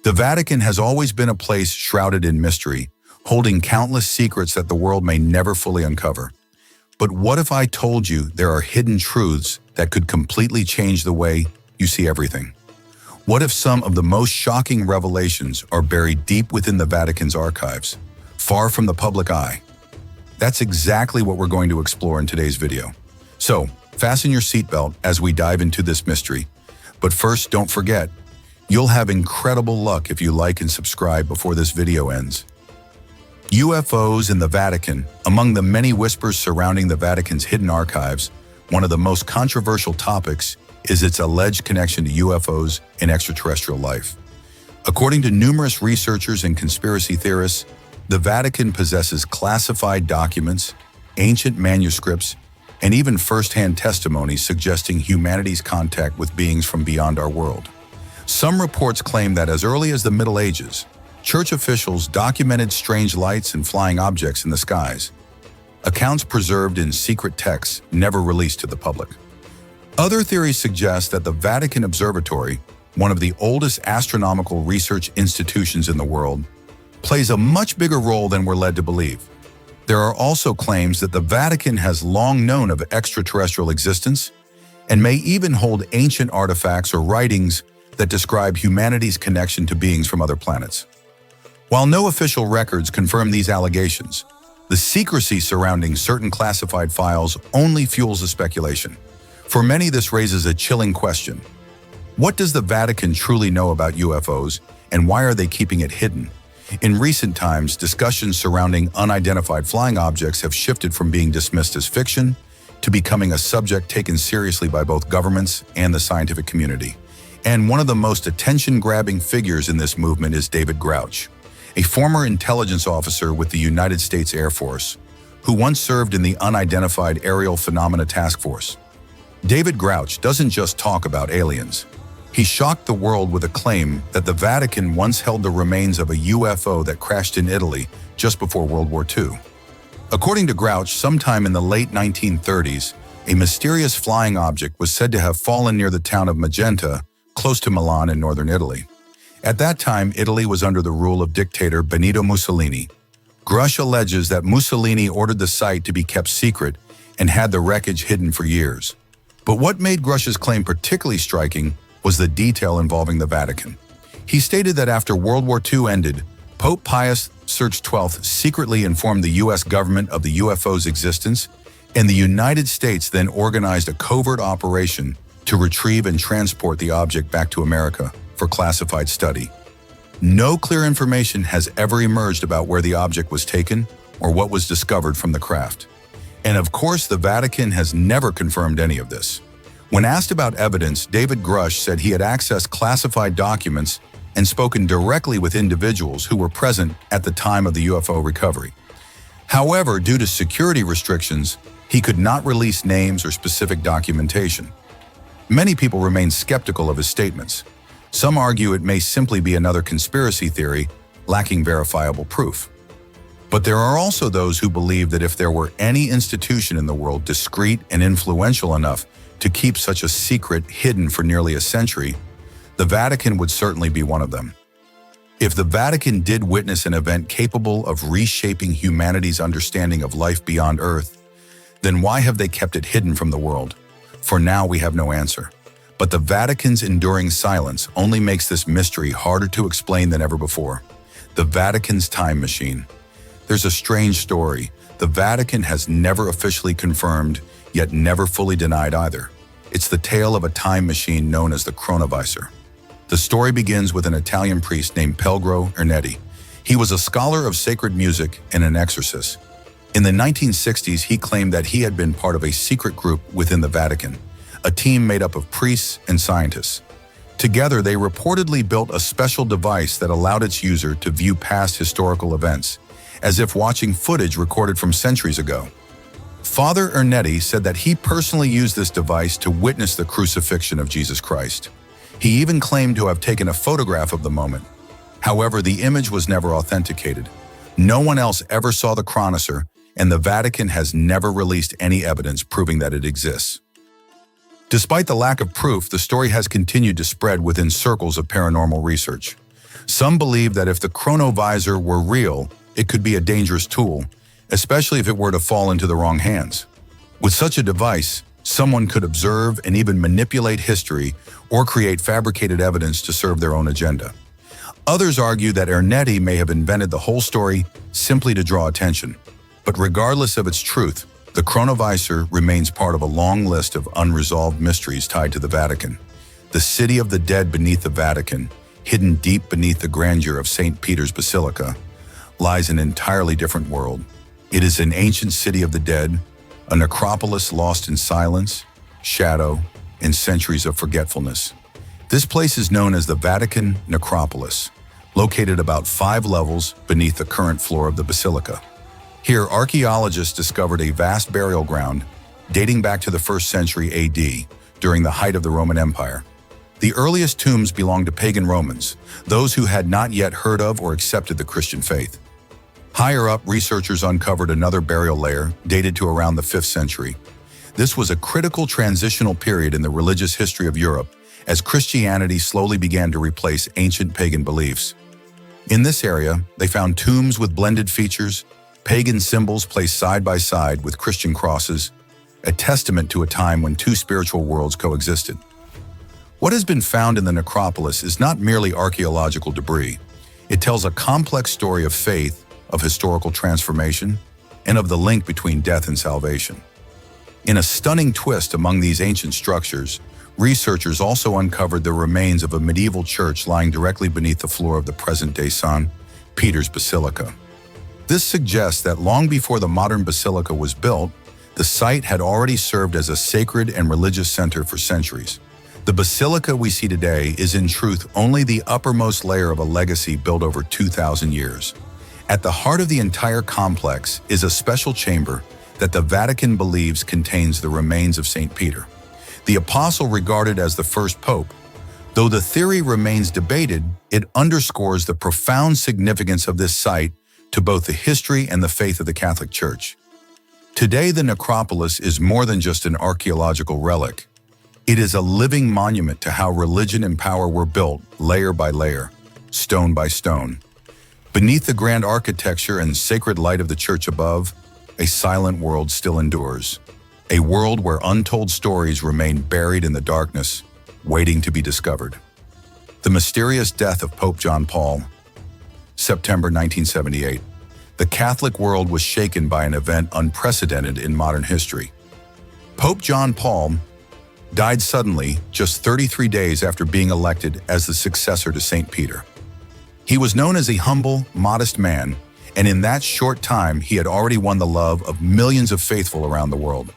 The Vatican has always been a place shrouded in mystery, holding countless secrets that the world may never fully uncover. But what if I told you there are hidden truths that could completely change the way you see everything? What if some of the most shocking revelations are buried deep within the Vatican's archives, far from the public eye? That's exactly what we're going to explore in today's video. So, fasten your seatbelt as we dive into this mystery. But first, don't forget, you'll have incredible luck if you like and subscribe before this video ends. UFOs in the Vatican. Among the many whispers surrounding the Vatican's hidden archives, one of the most controversial topics is its alleged connection to UFOs and extraterrestrial life. According to numerous researchers and conspiracy theorists, the Vatican possesses classified documents, ancient manuscripts, and even first-hand testimonies suggesting humanity's contact with beings from beyond our world. Some reports claim that as early as the Middle Ages, church officials documented strange lights and flying objects in the skies, accounts preserved in secret texts never released to the public. Other theories suggest that the Vatican Observatory, one of the oldest astronomical research institutions in the world, plays a much bigger role than we're led to believe. There are also claims that the Vatican has long known of extraterrestrial existence and may even hold ancient artifacts or writings that describe humanity's connection to beings from other planets. While no official records confirm these allegations, the secrecy surrounding certain classified files only fuels the speculation. For many, this raises a chilling question. What does the Vatican truly know about UFOs, and why are they keeping it hidden? In recent times, discussions surrounding unidentified flying objects have shifted from being dismissed as fiction to becoming a subject taken seriously by both governments and the scientific community. And one of the most attention-grabbing figures in this movement is David Grusch, a former intelligence officer with the United States Air Force, who once served in the Unidentified Aerial Phenomena Task Force. David Grusch doesn't just talk about aliens. He shocked the world with a claim that the Vatican once held the remains of a UFO that crashed in Italy just before World War II. According to Grusch, sometime in the late 1930s, a mysterious flying object was said to have fallen near the town of Magenta, close to Milan in northern Italy. At that time, Italy was under the rule of dictator Benito Mussolini. Grusch alleges that Mussolini ordered the site to be kept secret and had the wreckage hidden for years. But what made Grusch's claim particularly striking was the detail involving the Vatican. He stated that after World War II ended, Pope Pius XII secretly informed the U.S. government of the UFO's existence, and the United States then organized a covert operation to retrieve and transport the object back to America for classified study. No clear information has ever emerged about where the object was taken or what was discovered from the craft. And of course, the Vatican has never confirmed any of this. When asked about evidence, David Grusch said he had accessed classified documents and spoken directly with individuals who were present at the time of the UFO recovery. However, due to security restrictions, he could not release names or specific documentation. Many people remain skeptical of his statements. Some argue it may simply be another conspiracy theory, lacking verifiable proof. But there are also those who believe that if there were any institution in the world discreet and influential enough to keep such a secret hidden for nearly a century, the Vatican would certainly be one of them. If the Vatican did witness an event capable of reshaping humanity's understanding of life beyond Earth, then why have they kept it hidden from the world? For now, we have no answer. But the Vatican's enduring silence only makes this mystery harder to explain than ever before. The Vatican's time machine. There's a strange story. The Vatican has never officially confirmed, yet never fully denied either. It's the tale of a time machine known as the Chronovisor. The story begins with an Italian priest named Pelgro Ernetti. He was a scholar of sacred music and an exorcist. In the 1960s, he claimed that he had been part of a secret group within the Vatican, a team made up of priests and scientists. Together, they reportedly built a special device that allowed its user to view past historical events, as if watching footage recorded from centuries ago. Father Ernetti said that he personally used this device to witness the crucifixion of Jesus Christ. He even claimed to have taken a photograph of the moment. However, the image was never authenticated. No one else ever saw the Chronovisor, and the Vatican has never released any evidence proving that it exists. Despite the lack of proof, the story has continued to spread within circles of paranormal research. Some believe that if the Chronovisor were real, it could be a dangerous tool, especially if it were to fall into the wrong hands. With such a device, someone could observe and even manipulate history or create fabricated evidence to serve their own agenda. Others argue that Ernetti may have invented the whole story simply to draw attention. But regardless of its truth, the Chronovisor remains part of a long list of unresolved mysteries tied to the Vatican. The city of the dead beneath the Vatican, hidden deep beneath the grandeur of St. Peter's Basilica, lies an entirely different world. It is an ancient city of the dead, a necropolis lost in silence, shadow, and centuries of forgetfulness. This place is known as the Vatican Necropolis, located about 5 levels beneath the current floor of the basilica. Here, archaeologists discovered a vast burial ground dating back to the 1st century AD, during the height of the Roman Empire. The earliest tombs belonged to pagan Romans, those who had not yet heard of or accepted the Christian faith. Higher up, researchers uncovered another burial layer dated to around the 5th century. This was a critical transitional period in the religious history of Europe, as Christianity slowly began to replace ancient pagan beliefs. In this area, they found tombs with blended features, pagan symbols placed side by side with Christian crosses, a testament to a time when 2 spiritual worlds coexisted. What has been found in the necropolis is not merely archaeological debris. It tells a complex story of faith, of historical transformation, and of the link between death and salvation. In a stunning twist among these ancient structures, researchers also uncovered the remains of a medieval church lying directly beneath the floor of the present-day St. Peter's Basilica. This suggests that long before the modern basilica was built, the site had already served as a sacred and religious center for centuries. The basilica we see today is in truth only the uppermost layer of a legacy built over 2,000 years. At the heart of the entire complex is a special chamber that the Vatican believes contains the remains of St. Peter, the apostle regarded as the first pope. Though the theory remains debated, it underscores the profound significance of this site to both the history and the faith of the Catholic Church. Today, the necropolis is more than just an archaeological relic. It is a living monument to how religion and power were built layer by layer, stone by stone. Beneath the grand architecture and sacred light of the church above, a silent world still endures. A world where untold stories remain buried in the darkness, waiting to be discovered. The mysterious death of Pope John Paul. September 1978. The Catholic world was shaken by an event unprecedented in modern history. Pope John Paul died suddenly just 33 days after being elected as the successor to St. Peter. He was known as a humble, modest man, and in that short time he had already won the love of millions of faithful around the world.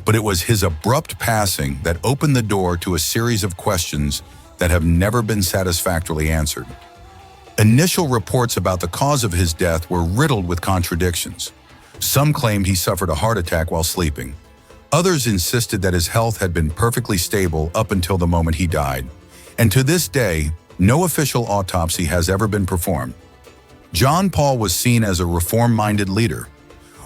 But it was his abrupt passing that opened the door to a series of questions that have never been satisfactorily answered. Initial reports about the cause of his death were riddled with contradictions. Some claimed he suffered a heart attack while sleeping. Others insisted that his health had been perfectly stable up until the moment he died. And to this day, no official autopsy has ever been performed. John Paul was seen as a reform-minded leader.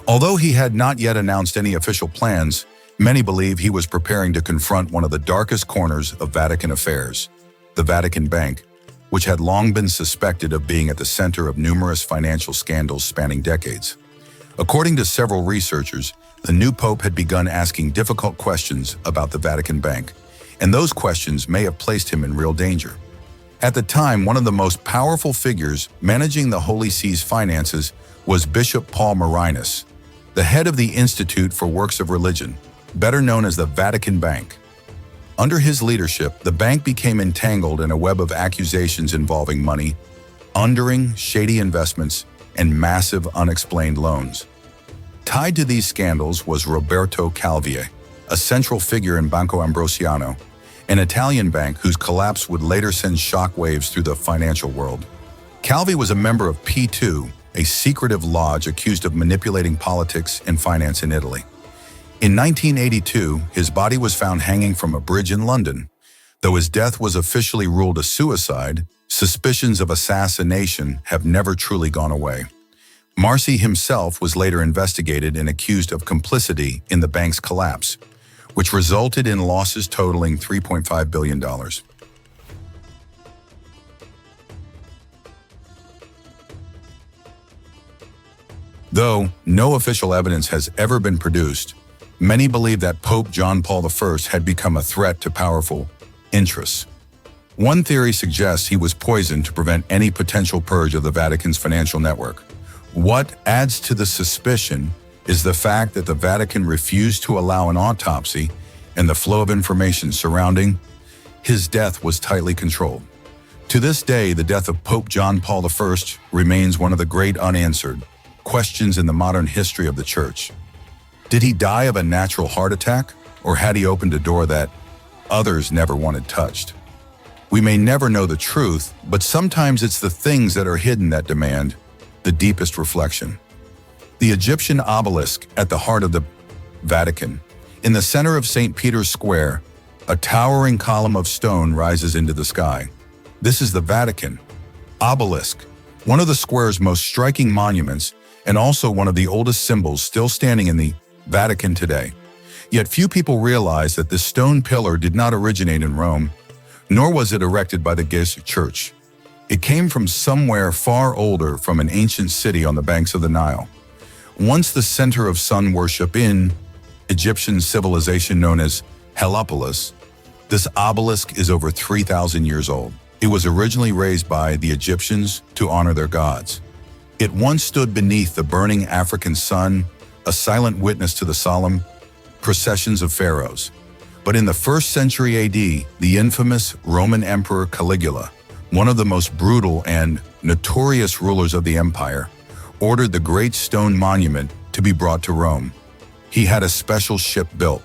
Although he had not yet announced any official plans, many believe he was preparing to confront one of the darkest corners of Vatican affairs, the Vatican Bank, which had long been suspected of being at the center of numerous financial scandals spanning decades. According to several researchers, the new pope had begun asking difficult questions about the Vatican Bank, and those questions may have placed him in real danger. At the time, one of the most powerful figures managing the Holy See's finances was Bishop Paul Marinus, the head of the Institute for Works of Religion, better known as the Vatican Bank. Under his leadership, the bank became entangled in a web of accusations involving money, laundering, shady investments, and massive unexplained loans. Tied to these scandals was Roberto Calvi, a central figure in Banco Ambrosiano, an Italian bank whose collapse would later send shockwaves through the financial world. Calvi was a member of P2, a secretive lodge accused of manipulating politics and finance in Italy. In 1982, his body was found hanging from a bridge in London. Though his death was officially ruled a suicide, suspicions of assassination have never truly gone away. Marci himself was later investigated and accused of complicity in the bank's collapse, which resulted in losses totaling $3.5 billion. Though no official evidence has ever been produced, many believe that Pope John Paul I had become a threat to powerful interests. One theory suggests he was poisoned to prevent any potential purge of the Vatican's financial network. What adds to the suspicion is the fact that the Vatican refused to allow an autopsy, and the flow of information surrounding his death was tightly controlled. To this day, the death of Pope John Paul I remains one of the great unanswered questions in the modern history of the Church. Did he die of a natural heart attack, or had he opened a door that others never wanted touched? We may never know the truth, but sometimes it's the things that are hidden that demand the deepest reflection. The Egyptian obelisk at the heart of the Vatican. In the center of St. Peter's Square, a towering column of stone rises into the sky. This is the Vatican obelisk, one of the square's most striking monuments and also one of the oldest symbols still standing in the Vatican today. Yet few people realize that this stone pillar did not originate in Rome, nor was it erected by the Giza Church. It came from somewhere far older, from an ancient city on the banks of the Nile. Once the center of sun worship in Egyptian civilization known as Heliopolis, this obelisk is over 3,000 years old. It was originally raised by the Egyptians to honor their gods. It once stood beneath the burning African sun, a silent witness to the solemn processions of pharaohs. But in the 1st century AD, the infamous Roman Emperor Caligula, one of the most brutal and notorious rulers of the empire, ordered the great stone monument to be brought to Rome. He had a special ship built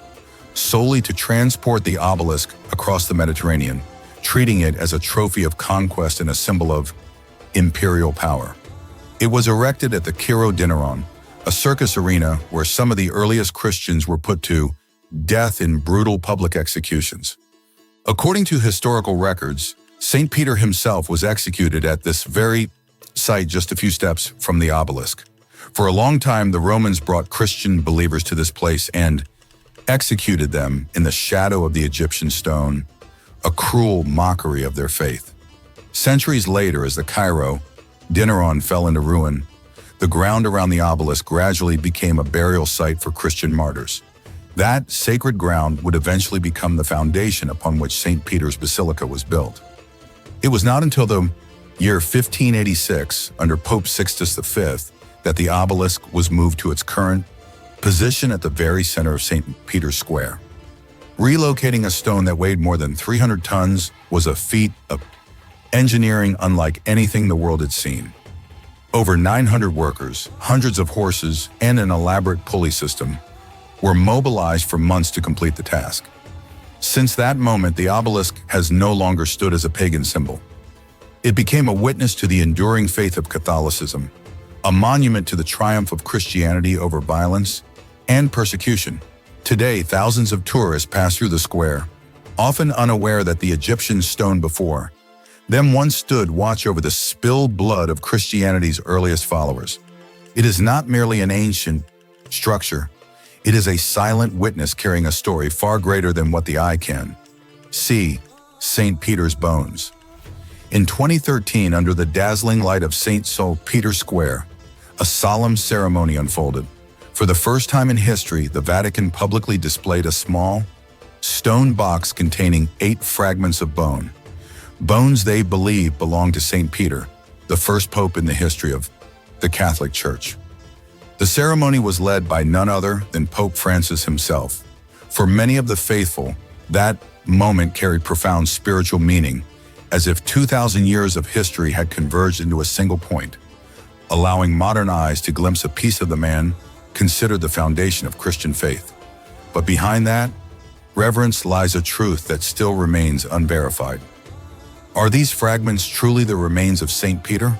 solely to transport the obelisk across the Mediterranean, treating it as a trophy of conquest and a symbol of imperial power. It was erected at the Chronovisor, a circus arena where some of the earliest Christians were put to death in brutal public executions. According to historical records, St. Peter himself was executed at this very site just a few steps from the obelisk. For a long time, the Romans brought Christian believers to this place and executed them in the shadow of the Egyptian stone, a cruel mockery of their faith. Centuries later, as the Chronovisor fell into ruin, the ground around the obelisk gradually became a burial site for Christian martyrs. That sacred ground would eventually become the foundation upon which St. Peter's Basilica was built. It was not until the year 1586, under Pope Sixtus V, that the obelisk was moved to its current position at the very center of St. Peter's Square. Relocating a stone that weighed more than 300 tons was a feat of engineering unlike anything the world had seen. Over 900 workers, hundreds of horses, and an elaborate pulley system were mobilized for months to complete the task. Since that moment, the obelisk has no longer stood as a pagan symbol. It became a witness to the enduring faith of Catholicism, a monument to the triumph of Christianity over violence and persecution. Today, thousands of tourists pass through the square, often unaware that the Egyptian stone before them once stood watch over the spilled blood of Christianity's earliest followers. It is not merely an ancient structure. It is a silent witness carrying a story far greater than what the eye can see. St. Peter's bones. In 2013, under the dazzling light of St. Peter's Square, a solemn ceremony unfolded. For the first time in history, the Vatican publicly displayed a small stone box containing 8 fragments of bone. Bones they believe belonged to St. Peter, the first pope in the history of the Catholic Church. The ceremony was led by none other than Pope Francis himself. For many of the faithful, that moment carried profound spiritual meaning, as if 2,000 years of history had converged into a single point, allowing modern eyes to glimpse a piece of the man considered the foundation of Christian faith. But behind that reverence lies a truth that still remains unverified. Are these fragments truly the remains of St. Peter?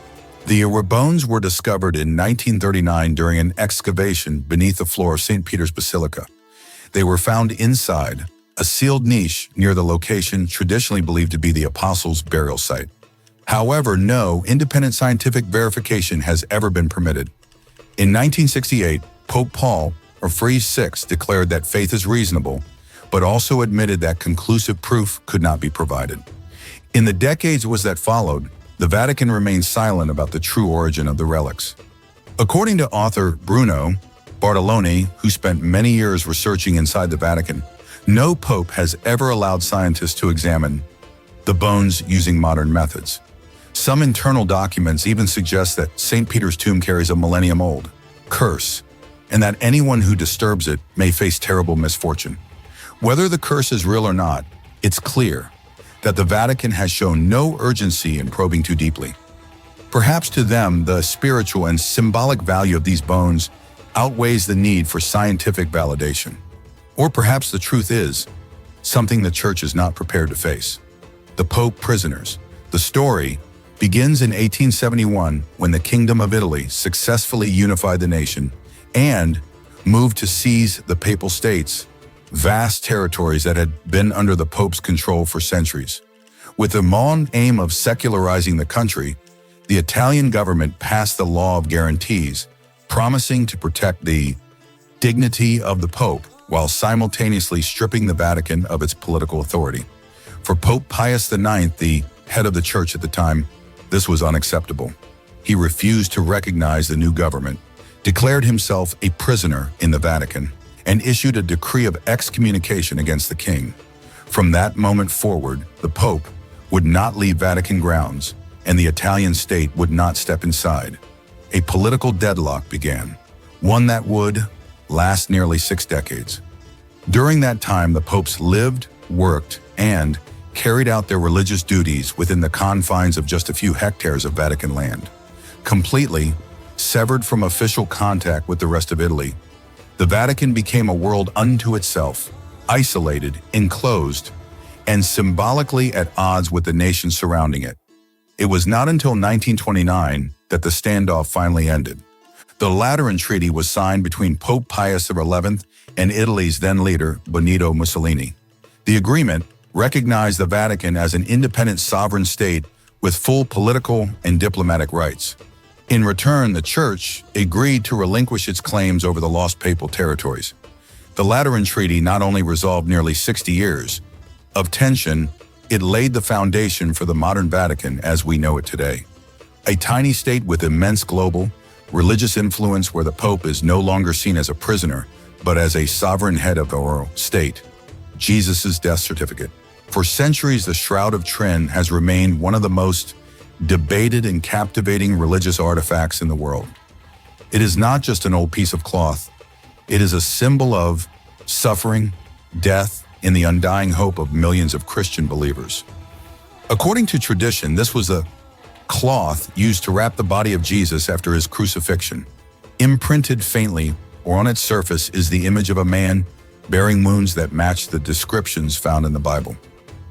The bones were discovered in 1939 during an excavation beneath the floor of St. Peter's Basilica. They were found inside a sealed niche near the location traditionally believed to be the Apostles' burial site. However, no independent scientific verification has ever been permitted. In 1968, Pope Paul VI declared that faith is reasonable, but also admitted that conclusive proof could not be provided. In the decades that followed, the Vatican remained silent about the true origin of the relics. According to author Bruno Bartoloni, who spent many years researching inside the Vatican, no pope has ever allowed scientists to examine the bones using modern methods. Some internal documents even suggest that St. Peter's tomb carries a millennium-old curse, and that anyone who disturbs it may face terrible misfortune. Whether the curse is real or not, it's clear that the Vatican has shown no urgency in probing too deeply. Perhaps to them, the spiritual and symbolic value of these bones outweighs the need for scientific validation. Or perhaps the truth is something the Church is not prepared to face. The Pope prisoners. The story begins in 1871 when the Kingdom of Italy successfully unified the nation and moved to seize the Papal States, vast territories that had been under the Pope's control for centuries. With the main aim of secularizing the country, the Italian government passed the Law of Guarantees, promising to protect the dignity of the Pope while simultaneously stripping the Vatican of its political authority. For Pope Pius IX, the head of the Church at the time, this was unacceptable. He refused to recognize the new government, declared himself a prisoner in the Vatican, and issued a decree of excommunication against the king. From that moment forward, the Pope would not leave Vatican grounds, and the Italian state would not step inside. A political deadlock began, one that would last nearly 6 decades. During that time, the popes lived, worked, and carried out their religious duties within the confines of just a few hectares of Vatican land. Completely severed from official contact with the rest of Italy, the Vatican became a world unto itself, isolated, enclosed, and symbolically at odds with the nations surrounding it. It was not until 1929 that the standoff finally ended. The Lateran Treaty was signed between Pope Pius XI and Italy's then leader, Benito Mussolini. The agreement recognized the Vatican as an independent sovereign state with full political and diplomatic rights. In return, the Church agreed to relinquish its claims over the lost papal territories. The Lateran Treaty not only resolved nearly 60 years of tension, it laid the foundation for the modern Vatican as we know it today. A tiny state with immense global, religious influence where the Pope is no longer seen as a prisoner, but as a sovereign head of the royal state. Jesus' death certificate. For centuries, the Shroud of Turin has remained one of the most debated and captivating religious artifacts in the world. It is not just an old piece of cloth. It is a symbol of suffering, death, and the undying hope of millions of Christian believers. According to tradition, this was a cloth used to wrap the body of Jesus after his crucifixion. Imprinted faintly, or on its surface, is the image of a man bearing wounds that match the descriptions found in the Bible.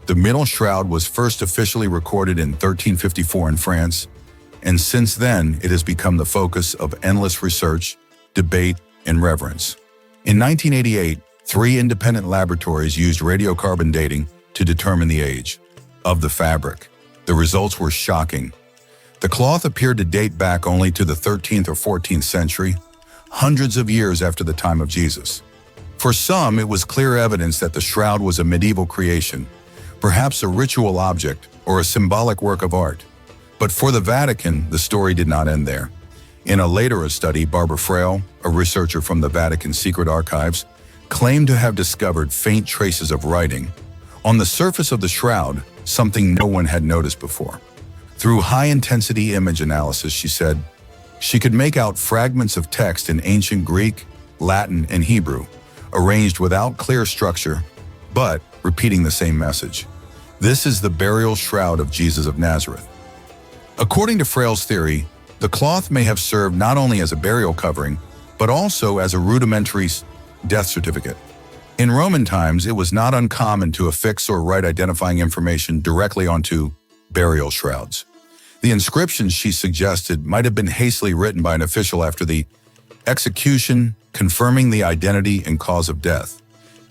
The middle shroud was first officially recorded in 1354 in France, and since then it has become the focus of endless research, debate, and reverence. In 1988, 3 independent laboratories used radiocarbon dating to determine the age of the fabric. The results were shocking. The cloth appeared to date back only to the 13th or 14th century, hundreds of years after the time of Jesus. For some, it was clear evidence that the shroud was a medieval creation, perhaps a ritual object or a symbolic work of art. But for the Vatican, the story did not end there. In a later study, Barbara Frail, a researcher from the Vatican Secret Archives, claimed to have discovered faint traces of writing on the surface of the shroud, something no one had noticed before. Through high-intensity image analysis, she said, she could make out fragments of text in ancient Greek, Latin, and Hebrew, arranged without clear structure, but repeating the same message. This is the burial shroud of Jesus of Nazareth. According to Frail's theory, the cloth may have served not only as a burial covering, but also as a rudimentary death certificate. In Roman times, it was not uncommon to affix or write identifying information directly onto burial shrouds. The inscriptions she suggested might have been hastily written by an official after the execution, confirming the identity and cause of death.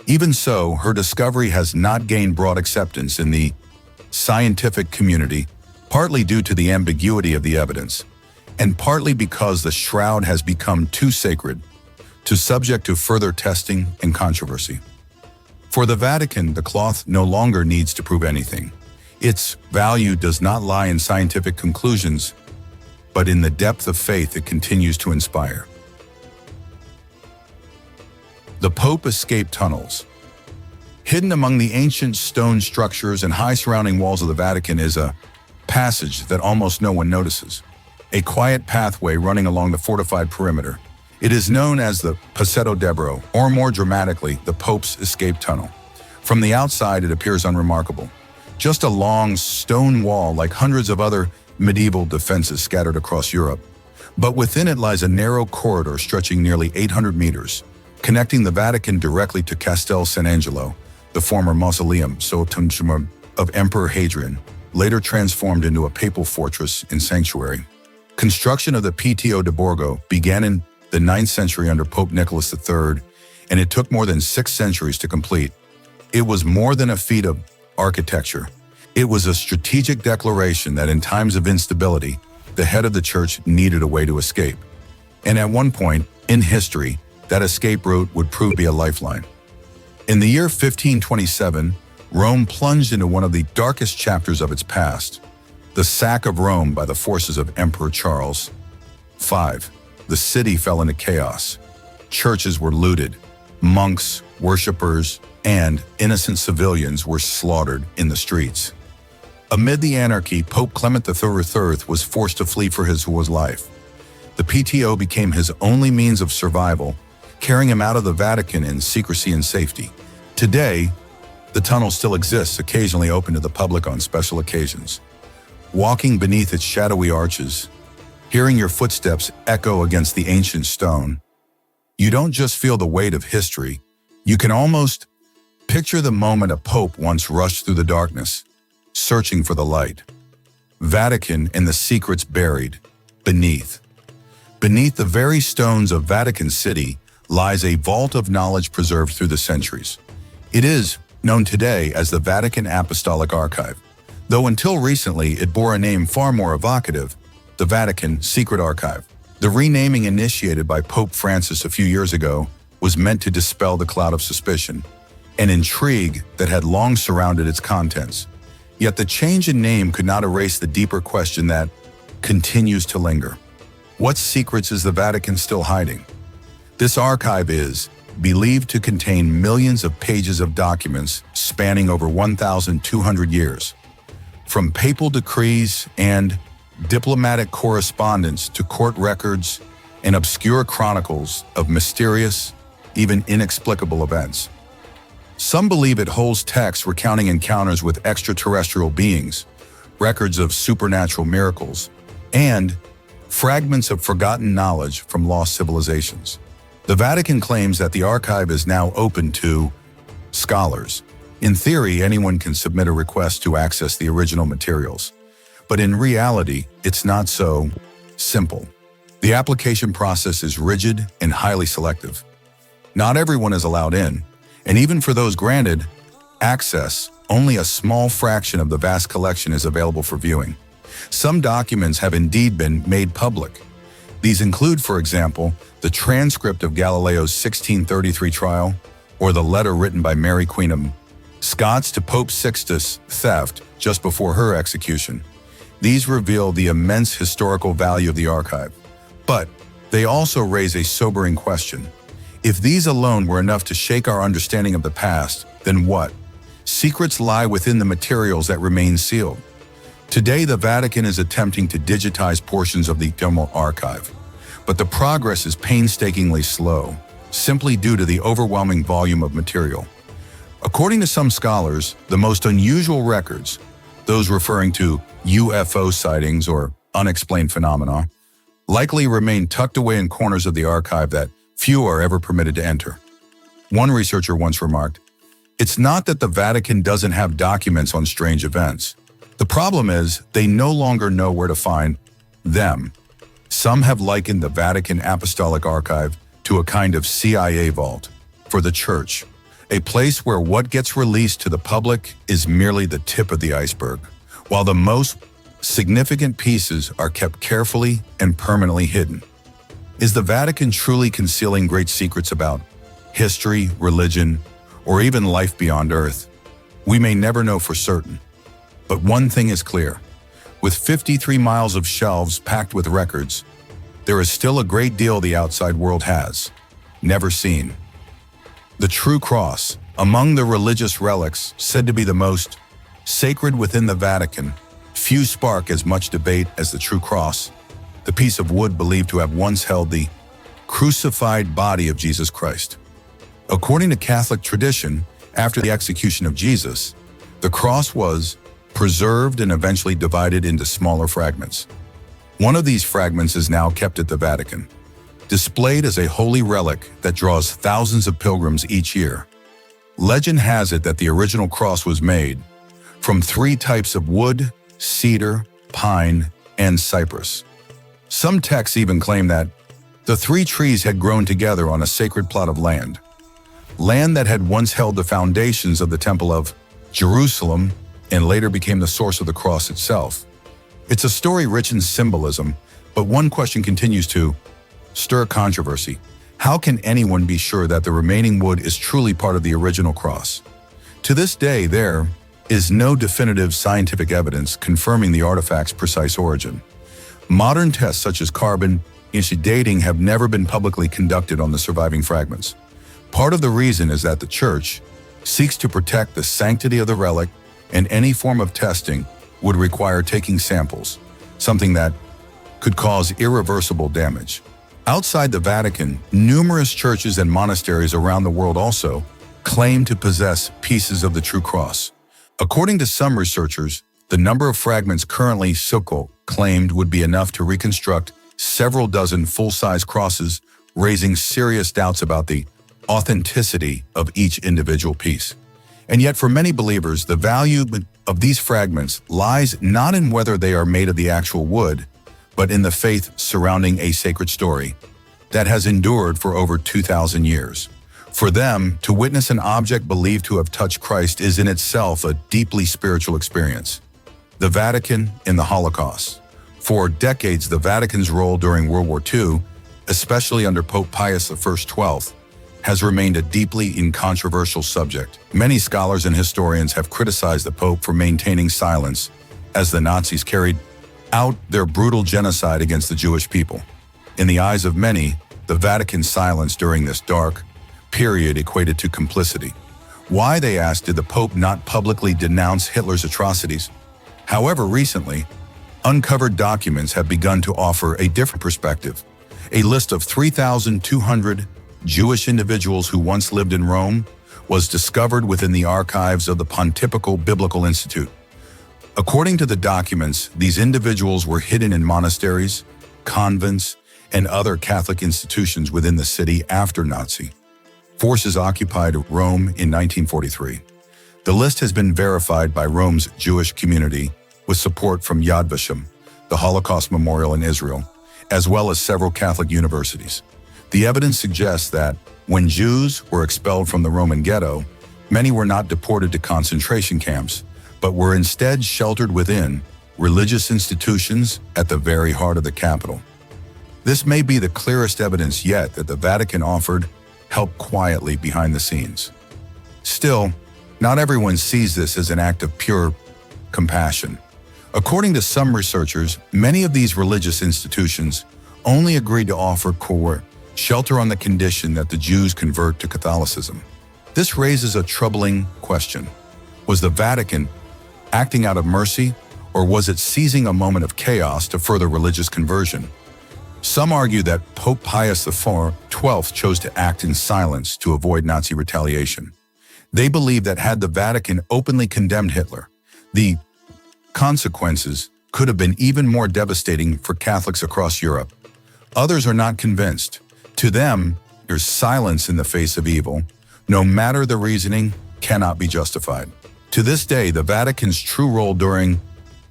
Even so, her discovery has not gained broad acceptance in the scientific community, partly due to the ambiguity of the evidence, and partly because the shroud has become too sacred to subject to further testing and controversy. For the Vatican, the cloth no longer needs to prove anything. Its value does not lie in scientific conclusions, but in the depth of faith it continues to inspire. The Pope escape tunnels. Hidden among the ancient stone structures and high surrounding walls of the Vatican is a passage that almost no one notices. A quiet pathway running along the fortified perimeter. It is known as the Passetto d'Ebro, or more dramatically, the Pope's escape tunnel. From the outside, it appears unremarkable. Just a long stone wall like hundreds of other medieval defenses scattered across Europe. But within it lies a narrow corridor stretching nearly 800 meters, connecting the Vatican directly to Castel San Angelo, the former mausoleum of Emperor Hadrian, later transformed into a papal fortress and sanctuary. Construction of the Patio de Borgo began in the 9th century under Pope Nicholas III, and it took more than 6 centuries to complete. It was more than a feat of architecture. It was a strategic declaration that in times of instability, the head of the church needed a way to escape. And at one point in history, that escape route would prove to be a lifeline. In the year 1527, Rome plunged into one of the darkest chapters of its past, the sack of Rome by the forces of Emperor Charles V. The city fell into chaos. Churches were looted. Monks, worshippers, and innocent civilians were slaughtered in the streets. Amid the anarchy, Pope Clement III was forced to flee for his life. The PTO became his only means of survival, carrying him out of the Vatican in secrecy and safety. Today, the tunnel still exists, occasionally open to the public on special occasions. Walking beneath its shadowy arches, hearing your footsteps echo against the ancient stone, you don't just feel the weight of history, you can almost picture the moment a pope once rushed through the darkness, searching for the light. Vatican and the secrets buried beneath. Beneath the very stones of Vatican City lies a vault of knowledge preserved through the centuries. It is known today as the Vatican Apostolic Archive, though until recently it bore a name far more evocative, the Vatican Secret Archive. The renaming initiated by Pope Francis a few years ago was meant to dispel the cloud of suspicion, an intrigue that had long surrounded its contents. Yet the change in name could not erase the deeper question that continues to linger. What secrets is the Vatican still hiding? This archive is believed to contain millions of pages of documents spanning over 1,200 years. From papal decrees and diplomatic correspondence to court records and obscure chronicles of mysterious, even inexplicable events. Some believe it holds texts recounting encounters with extraterrestrial beings, records of supernatural miracles, and fragments of forgotten knowledge from lost civilizations. The Vatican claims that the archive is now open to scholars. In theory, anyone can submit a request to access the original materials. But in reality, it's not so simple. The application process is rigid and highly selective. Not everyone is allowed in, and even for those granted access, only a small fraction of the vast collection is available for viewing. Some documents have indeed been made public. These include, for example, the transcript of Galileo's 1633 trial, or the letter written by Mary Queen of Scots to Pope Sixtus theft just before her execution. These reveal the immense historical value of the archive. But they also raise a sobering question. If these alone were enough to shake our understanding of the past, then what? Secrets lie within the materials that remain sealed. Today, the Vatican is attempting to digitize portions of the Untold archive, but the progress is painstakingly slow, simply due to the overwhelming volume of material. According to some scholars, the most unusual records, those referring to UFO sightings or unexplained phenomena, likely remain tucked away in corners of the archive that few are ever permitted to enter. One researcher once remarked, "It's not that the Vatican doesn't have documents on strange events. The problem is they no longer know where to find them." Some have likened the Vatican Apostolic Archive to a kind of CIA vault for the Church, a place where what gets released to the public is merely the tip of the iceberg, while the most significant pieces are kept carefully and permanently hidden. Is the Vatican truly concealing great secrets about history, religion, or even life beyond Earth? We may never know for certain. But one thing is clear. With 53 miles of shelves packed with records, there is still a great deal the outside world has never seen. The true cross, among the religious relics said to be the most sacred within the Vatican, few spark as much debate as the true cross, the piece of wood believed to have once held the crucified body of Jesus Christ. According to Catholic tradition, after the execution of Jesus, the cross was preserved and eventually divided into smaller fragments. One of these fragments is now kept at the Vatican, displayed as a holy relic that draws thousands of pilgrims each year. Legend has it that the original cross was made from 3 types of wood: cedar, pine, and cypress. Some texts even claim that the 3 trees had grown together on a sacred plot of land that had once held the foundations of the Temple of Jerusalem and later became the source of the cross itself. It's a story rich in symbolism, but one question continues to stir controversy. How can anyone be sure that the remaining wood is truly part of the original cross? To this day, there is no definitive scientific evidence confirming the artifact's precise origin. Modern tests such as carbon dating have never been publicly conducted on the surviving fragments. Part of the reason is that the Church seeks to protect the sanctity of the relic, and any form of testing would require taking samples, something that could cause irreversible damage. Outside the Vatican, numerous churches and monasteries around the world also claim to possess pieces of the true cross. According to some researchers, the number of fragments currently claimed would be enough to reconstruct several dozen full-size crosses, raising serious doubts about the authenticity of each individual piece. And yet, for many believers, the value of these fragments lies not in whether they are made of the actual wood, but in the faith surrounding a sacred story that has endured for over 2,000 years. For them, to witness an object believed to have touched Christ is in itself a deeply spiritual experience. The Vatican in the Holocaust. For decades, the Vatican's role during World War II, especially under Pope Pius XII, has remained a deeply controversial subject. Many scholars and historians have criticized the Pope for maintaining silence as the Nazis carried out their brutal genocide against the Jewish people. In the eyes of many, the Vatican's silence during this dark period equated to complicity. Why, they asked, did the Pope not publicly denounce Hitler's atrocities? However, recently, uncovered documents have begun to offer a different perspective. A list of 3,200 Jewish individuals who once lived in Rome was discovered within the archives of the Pontifical Biblical Institute. According to the documents, these individuals were hidden in monasteries, convents, and other Catholic institutions within the city after Nazi forces occupied Rome in 1943. The list has been verified by Rome's Jewish community with support from Yad Vashem, the Holocaust Memorial in Israel, as well as several Catholic universities. The evidence suggests that when Jews were expelled from the Roman ghetto, many were not deported to concentration camps, but were instead sheltered within religious institutions at the very heart of the capital. This may be the clearest evidence yet that the Vatican offered help quietly behind the scenes. Still, not everyone sees this as an act of pure compassion. According to some researchers, many of these religious institutions only agreed to offer shelter on the condition that the Jews convert to Catholicism. This raises a troubling question. Was the Vatican acting out of mercy, or was it seizing a moment of chaos to further religious conversion? Some argue that Pope Pius XII chose to act in silence to avoid Nazi retaliation. They believe that had the Vatican openly condemned Hitler, the consequences could have been even more devastating for Catholics across Europe. Others are not convinced. To them, there's silence in the face of evil, no matter the reasoning, cannot be justified. To this day, the Vatican's true role during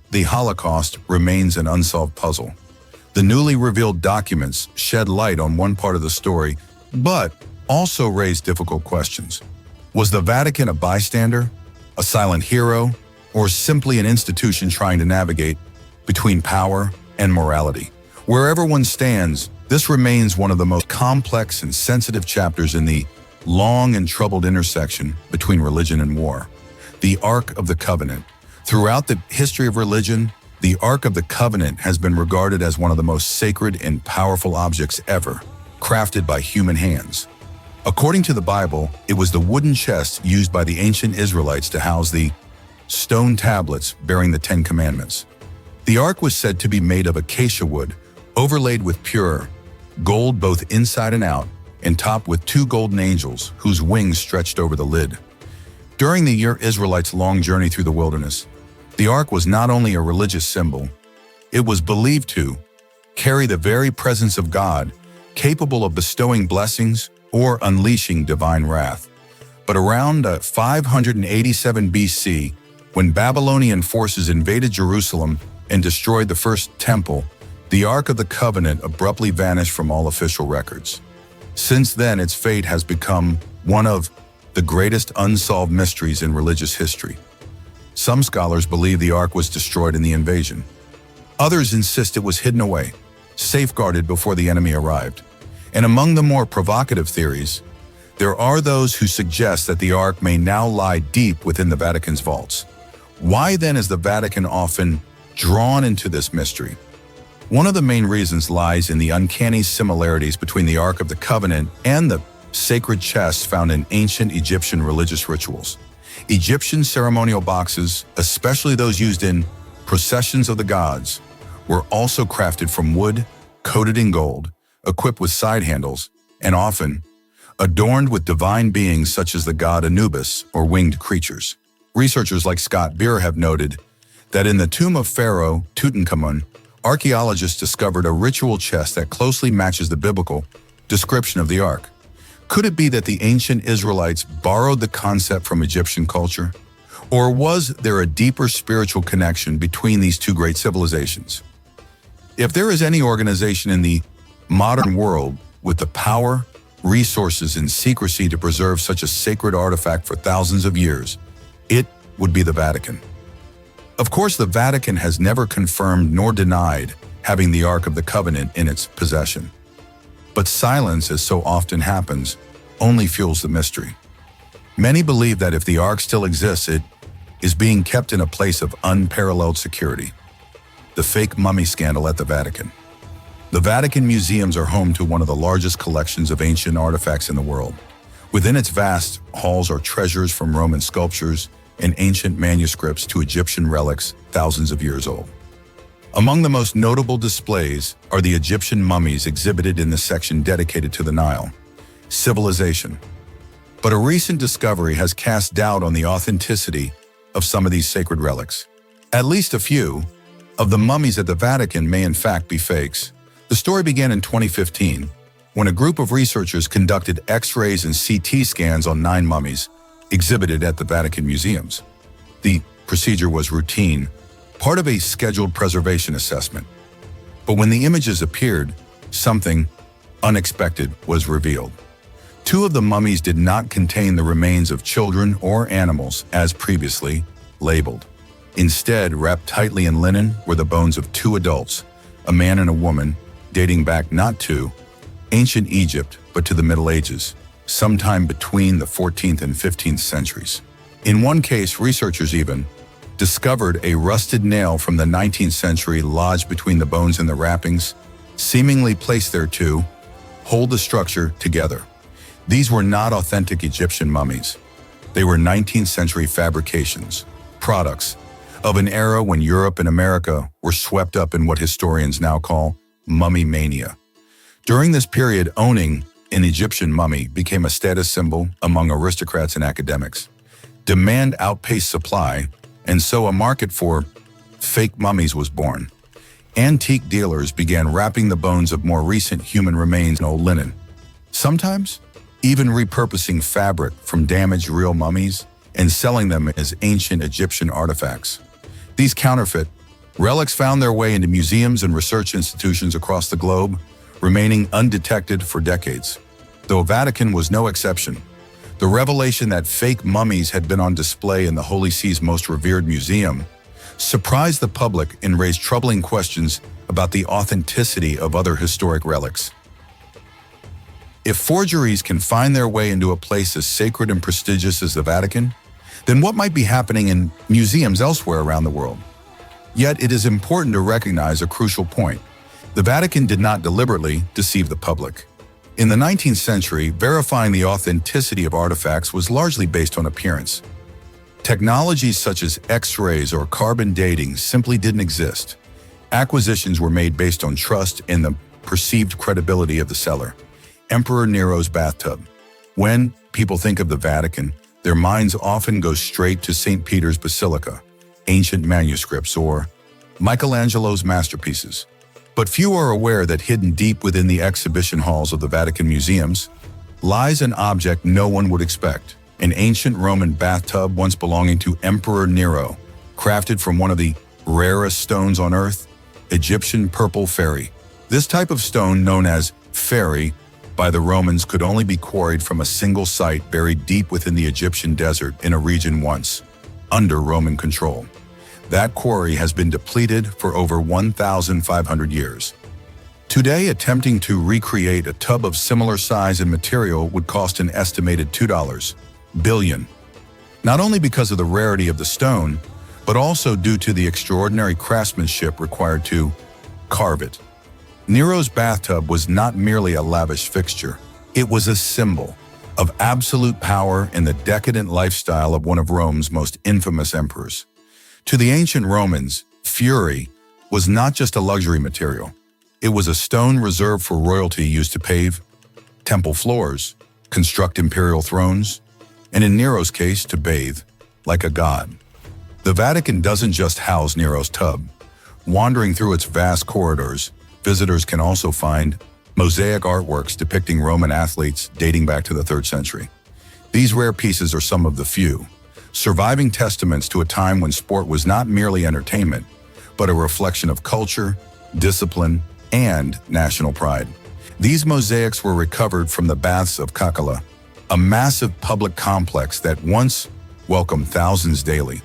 the Holocaust remains an unsolved puzzle. The newly revealed documents shed light on one part of the story, but also raise difficult questions. Was the Vatican a bystander, a silent hero, or simply an institution trying to navigate between power and morality? Wherever one stands, this remains one of the most complex and sensitive chapters in the long and troubled intersection between religion and war. The Ark of the Covenant. Throughout the history of religion, The Ark of the Covenant has been regarded as one of the most sacred and powerful objects ever, crafted by human hands. According to the Bible, it was the wooden chest used by the ancient Israelites to house the stone tablets bearing the Ten Commandments. The Ark was said to be made of acacia wood, overlaid with pure gold both inside and out, and topped with two golden angels whose wings stretched over the lid. During the Israelites' long journey through the wilderness, the Ark was not only a religious symbol, it was believed to carry the very presence of God, capable of bestowing blessings or unleashing divine wrath. But around 587 BC, when Babylonian forces invaded Jerusalem and destroyed the first temple, the Ark of the Covenant abruptly vanished from all official records. Since then, its fate has become one of the greatest unsolved mysteries in religious history. Some scholars believe the Ark was destroyed in the invasion. Others insist it was hidden away, safeguarded before the enemy arrived. And among the more provocative theories, there are those who suggest that the Ark may now lie deep within the Vatican's vaults. Why then is the Vatican often drawn into this mystery? One of the main reasons lies in the uncanny similarities between the Ark of the Covenant and the sacred chests found in ancient Egyptian religious rituals. Egyptian ceremonial boxes, especially those used in processions of the gods, were also crafted from wood, coated in gold, equipped with side handles, and often adorned with divine beings such as the god Anubis or winged creatures. Researchers like Scott Beer have noted that in the tomb of Pharaoh Tutankhamun, archaeologists discovered a ritual chest that closely matches the biblical description of the Ark. Could it be that the ancient Israelites borrowed the concept from Egyptian culture? Or was there a deeper spiritual connection between these two great civilizations? If there is any organization in the modern world with the power, resources, and secrecy to preserve such a sacred artifact for thousands of years, it would be the Vatican. Of course, the Vatican has never confirmed nor denied having the Ark of the Covenant in its possession. But silence, as so often happens, only fuels the mystery. Many believe that if the Ark still exists, it is being kept in a place of unparalleled security. The fake mummy scandal at the Vatican. The Vatican museums are home to one of the largest collections of ancient artifacts in the world. Within its vast halls are treasures from Roman sculptures and ancient manuscripts to Egyptian relics thousands of years old. Among the most notable displays are the Egyptian mummies exhibited in the section dedicated to the Nile civilization. But a recent discovery has cast doubt on the authenticity of some of these sacred relics. At least a few of the mummies at the Vatican may in fact be fakes. The story began in 2015, when a group of researchers conducted X-rays and CT scans on 9 mummies exhibited at the Vatican museums. The procedure was routine, part of a scheduled preservation assessment. But when the images appeared, something unexpected was revealed. 2 of the mummies did not contain the remains of children or animals as previously labeled. Instead, wrapped tightly in linen were the bones of 2 adults, a man and a woman, dating back not to ancient Egypt, but to the Middle Ages, sometime between the 14th and 15th centuries. In one case, researchers even discovered a rusted nail from the 19th century lodged between the bones and the wrappings, seemingly placed there to hold the structure together. These were not authentic Egyptian mummies. They were 19th century fabrications, products of an era when Europe and America were swept up in what historians now call mummy mania. During this period, owning an Egyptian mummy became a status symbol among aristocrats and academics. Demand outpaced supply, and so a market for fake mummies was born. Antique dealers began wrapping the bones of more recent human remains in old linen, sometimes even repurposing fabric from damaged real mummies and selling them as ancient Egyptian artifacts. These counterfeit relics found their way into museums and research institutions across the globe, remaining undetected for decades. Though Vatican was no exception, the revelation that fake mummies had been on display in the Holy See's most revered museum surprised the public and raised troubling questions about the authenticity of other historic relics. If forgeries can find their way into a place as sacred and prestigious as the Vatican, then what might be happening in museums elsewhere around the world? Yet it is important to recognize a crucial point. The Vatican did not deliberately deceive the public. In the 19th century, verifying the authenticity of artifacts was largely based on appearance. Technologies such as X-rays or carbon dating simply didn't exist. Acquisitions were made based on trust in the perceived credibility of the seller. Emperor Nero's bathtub. When people think of the Vatican, their minds often go straight to St. Peter's Basilica, ancient manuscripts, or Michelangelo's masterpieces. But few are aware that hidden deep within the exhibition halls of the Vatican museums lies an object no one would expect. An ancient Roman bathtub once belonging to Emperor Nero, crafted from one of the rarest stones on earth, Egyptian purple fairy. This type of stone, known as fairy by the Romans, could only be quarried from a single site buried deep within the Egyptian desert in a region once under Roman control. That quarry has been depleted for over 1,500 years. Today, attempting to recreate a tub of similar size and material would cost an estimated $2 billion, not only because of the rarity of the stone, but also due to the extraordinary craftsmanship required to carve it. Nero's bathtub was not merely a lavish fixture. It was a symbol of absolute power and the decadent lifestyle of one of Rome's most infamous emperors. To the ancient Romans, fury was not just a luxury material. It was a stone reserved for royalty used to pave temple floors, construct imperial thrones, and in Nero's case, to bathe like a god. The Vatican doesn't just house Nero's tub. Wandering through its vast corridors, visitors can also find mosaic artworks depicting Roman athletes dating back to the 3rd century. These rare pieces are some of the few surviving testaments to a time when sport was not merely entertainment, but a reflection of culture, discipline, and national pride. These mosaics were recovered from the baths of Cacala, a massive public complex that once welcomed thousands daily.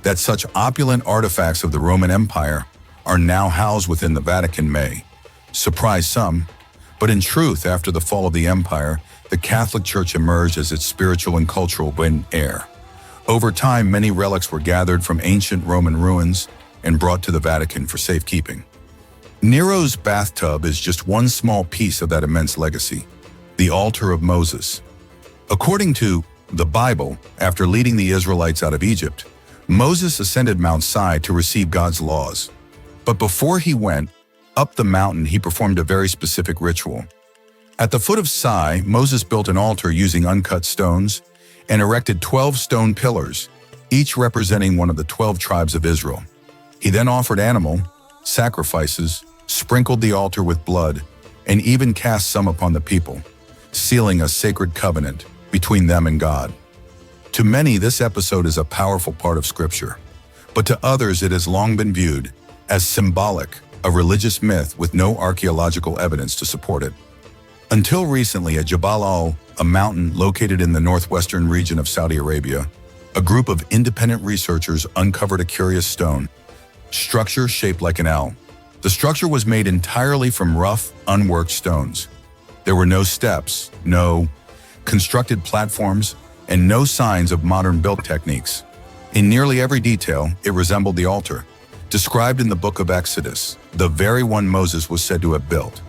That such opulent artifacts of the Roman Empire are now housed within the Vatican may surprise some, but in truth, after the fall of the empire, the Catholic Church emerged as its spiritual and cultural bon heir. Over time, many relics were gathered from ancient Roman ruins and brought to the Vatican for safekeeping. Nero's bathtub is just one small piece of that immense legacy, the altar of Moses. According to the Bible, after leading the Israelites out of Egypt, Moses ascended Mount Sinai to receive God's laws. But before he went up the mountain, he performed a very specific ritual. At the foot of Sinai, Moses built an altar using uncut stones and erected 12 stone pillars, each representing one of the 12 tribes of Israel. He then offered animal sacrifices, sprinkled the altar with blood, and even cast some upon the people, sealing a sacred covenant between them and God. To many, this episode is a powerful part of Scripture, but to others it has long been viewed as symbolic, a religious myth with no archaeological evidence to support it. Until recently, at Jabal al, a mountain located in the northwestern region of Saudi Arabia, a group of independent researchers uncovered a curious stone structure shaped like an L. The structure was made entirely from rough, unworked stones. There were no steps, no constructed platforms, and no signs of modern build techniques. In nearly every detail, it resembled the altar, described in the book of Exodus, the very one Moses was said to have built.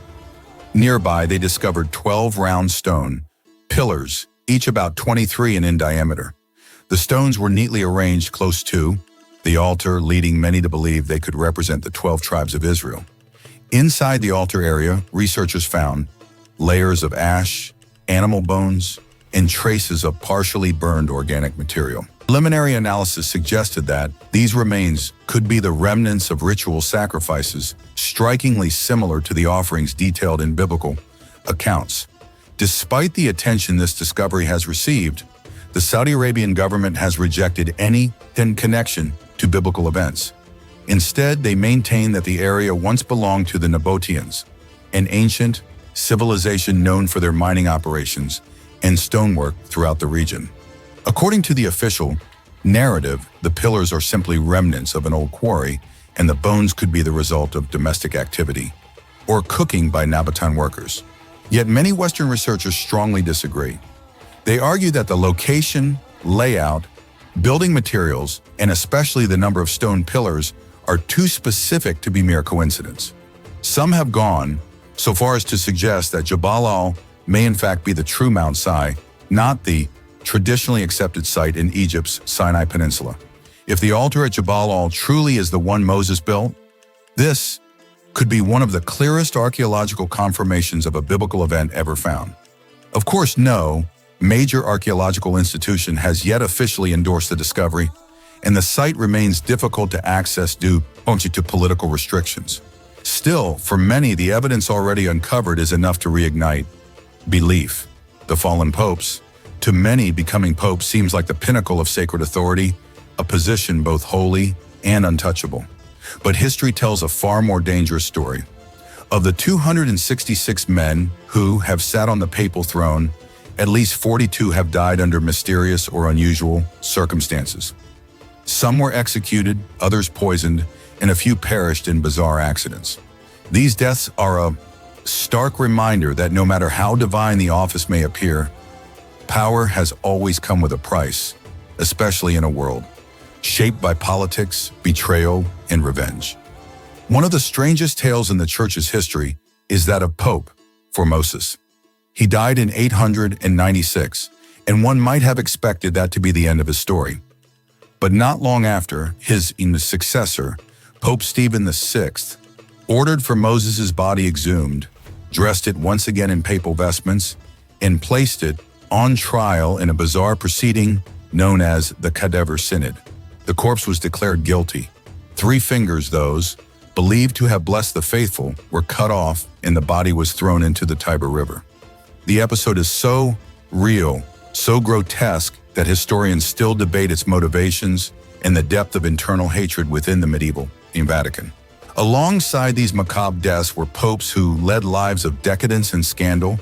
Nearby, they discovered 12 round stone pillars, each about 23 in diameter. The stones were neatly arranged close to the altar, leading many to believe they could represent the 12 tribes of Israel. Inside the altar area, researchers found layers of ash, animal bones, and traces of partially burned organic material. Preliminary analysis suggested that these remains could be the remnants of ritual sacrifices, strikingly similar to the offerings detailed in biblical accounts. Despite the attention this discovery has received, the Saudi Arabian government has rejected any connection to biblical events. Instead, they maintain that the area once belonged to the Nabateans, an ancient civilization known for their mining operations and stonework throughout the region. According to the official narrative, the pillars are simply remnants of an old quarry, and the bones could be the result of domestic activity or cooking by Nabatean workers. Yet many Western researchers strongly disagree. They argue that the location, layout, building materials, and especially the number of stone pillars are too specific to be mere coincidence. Some have gone so far as to suggest that Jabal al may in fact be the true Mount Sinai, not the traditionally accepted site in Egypt's Sinai Peninsula. If the altar at Jabal al truly is the one Moses built, this could be one of the clearest archaeological confirmations of a biblical event ever found. Of course, no major archaeological institution has yet officially endorsed the discovery, and the site remains difficult to access due to political restrictions. Still, for many, the evidence already uncovered is enough to reignite belief. The fallen popes. To many, becoming pope seems like the pinnacle of sacred authority, a position both holy and untouchable. But history tells a far more dangerous story. Of the 266 men who have sat on the papal throne, at least 42 have died under mysterious or unusual circumstances. Some were executed, others poisoned, and a few perished in bizarre accidents. These deaths are a stark reminder that no matter how divine the office may appear, power has always come with a price, especially in a world shaped by politics, betrayal, and revenge. One of the strangest tales in the Church's history is that of Pope Formosus. He died in 896, and one might have expected that to be the end of his story. But not long after, his successor, Pope Stephen VI, ordered Formosus's body exhumed, dressed it once again in papal vestments, and placed it on trial in a bizarre proceeding known as the Cadaver Synod. The corpse was declared guilty. 3 fingers, those believed to have blessed the faithful, were cut off, and the body was thrown into the Tiber River. The episode is so real, so grotesque, that historians still debate its motivations and the depth of internal hatred within the medieval Vatican. Alongside these macabre deaths were popes who led lives of decadence and scandal,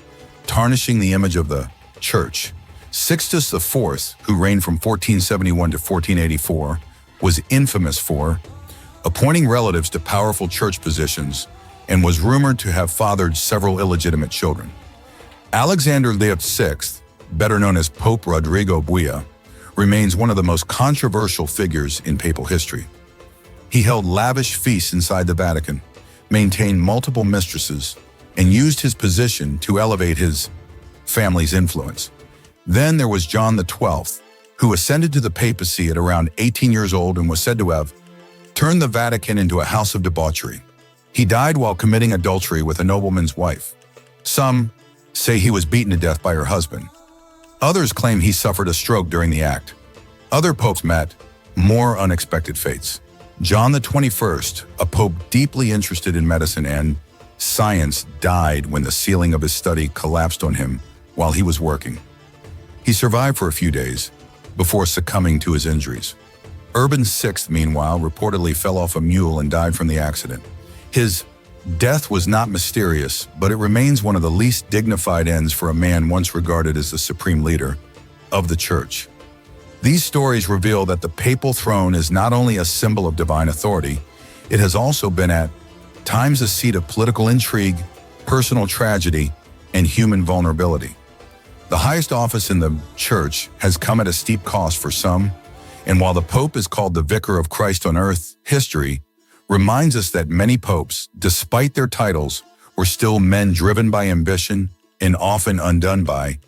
tarnishing the image of the Church. Sixtus IV, who reigned from 1471 to 1484, was infamous for appointing relatives to powerful church positions and was rumored to have fathered several illegitimate children. Alexander VI, better known as Pope Rodrigo Borgia, remains one of the most controversial figures in papal history. He held lavish feasts inside the Vatican, maintained multiple mistresses, and used his position to elevate his family's influence. Then there was John XII, who ascended to the papacy at around 18 years old and was said to have turned the Vatican into a house of debauchery. He died while committing adultery with a nobleman's wife. Some say he was beaten to death by her husband. Others claim he suffered a stroke during the act. Other popes met more unexpected fates. John XXI, a pope deeply interested in medicine and science, died when the ceiling of his study collapsed on him while he was working. He survived for a few days before succumbing to his injuries. Urban VI, meanwhile, reportedly fell off a mule and died from the accident. His death was not mysterious, but it remains one of the least dignified ends for a man once regarded as the supreme leader of the Church. These stories reveal that the papal throne is not only a symbol of divine authority, it has also been at times a seat of political intrigue, personal tragedy, and human vulnerability. The highest office in the Church has come at a steep cost for some, and while the Pope is called the Vicar of Christ on earth, history reminds us that many popes, despite their titles, were still men driven by ambition and often undone by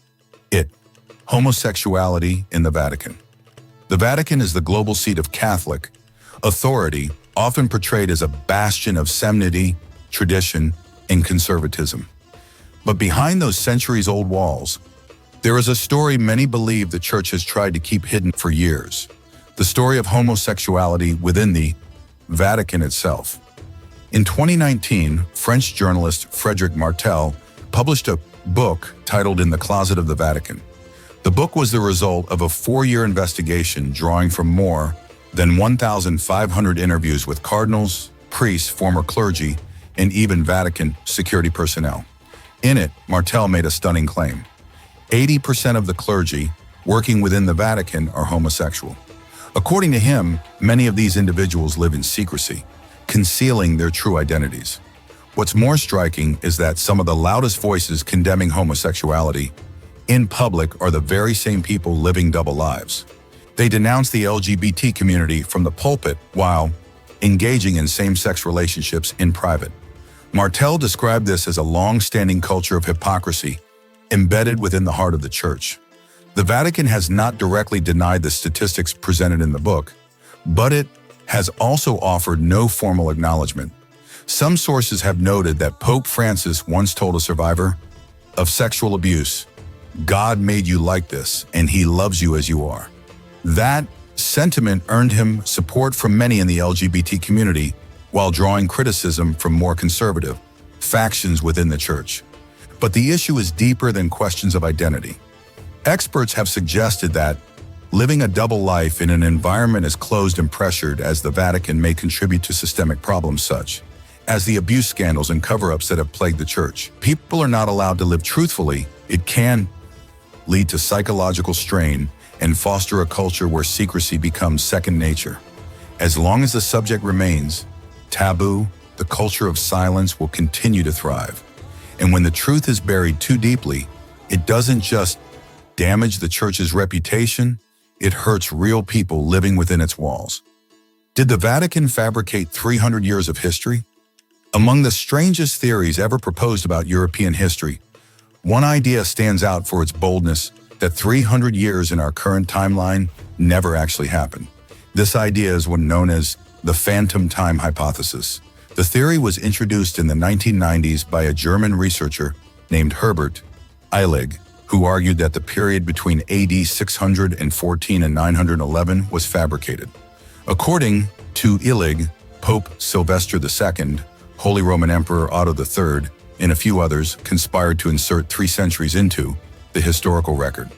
it. Homosexuality in the Vatican. The Vatican is the global seat of Catholic authority, often portrayed as a bastion of solemnity, tradition, and conservatism. But behind those centuries-old walls, there is a story many believe the Church has tried to keep hidden for years. The story of homosexuality within the Vatican itself. In 2019, French journalist Frédéric Martel published a book titled In the Closet of the Vatican. The book was the result of a 4-year investigation drawing from more than 1,500 interviews with cardinals, priests, former clergy, and even Vatican security personnel. In it, Martel made a stunning claim. 80% of the clergy working within the Vatican are homosexual. According to him, many of these individuals live in secrecy, concealing their true identities. What's more striking is that some of the loudest voices condemning homosexuality in public are the very same people living double lives. They denounce the LGBT community from the pulpit while engaging in same-sex relationships in private. Martel described this as a long-standing culture of hypocrisy embedded within the heart of the Church. The Vatican has not directly denied the statistics presented in the book, but it has also offered no formal acknowledgement. Some sources have noted that Pope Francis once told a survivor of sexual abuse, "God made you like this, and he loves you as you are." That sentiment earned him support from many in the LGBT community, while drawing criticism from more conservative factions within the Church. But the issue is deeper than questions of identity. Experts have suggested that living a double life in an environment as closed and pressured as the Vatican may contribute to systemic problems such as the abuse scandals and cover-ups that have plagued the Church. People are not allowed to live truthfully. It can lead to psychological strain and foster a culture where secrecy becomes second nature. As long as the subject remains taboo, the culture of silence will continue to thrive. And when the truth is buried too deeply, it doesn't just damage the Church's reputation, it hurts real people living within its walls. Did the Vatican fabricate 300 years of history? Among the strangest theories ever proposed about European history, one idea stands out for its boldness: that 300 years in our current timeline never actually happened. This idea is one known as the phantom time hypothesis. The theory was introduced in the 1990s by a German researcher named Herbert Illig, who argued that the period between AD 614 and 911 was fabricated. According to Illig, Pope Sylvester II, Holy Roman Emperor Otto III, and a few others conspired to insert 3 centuries into the historical record.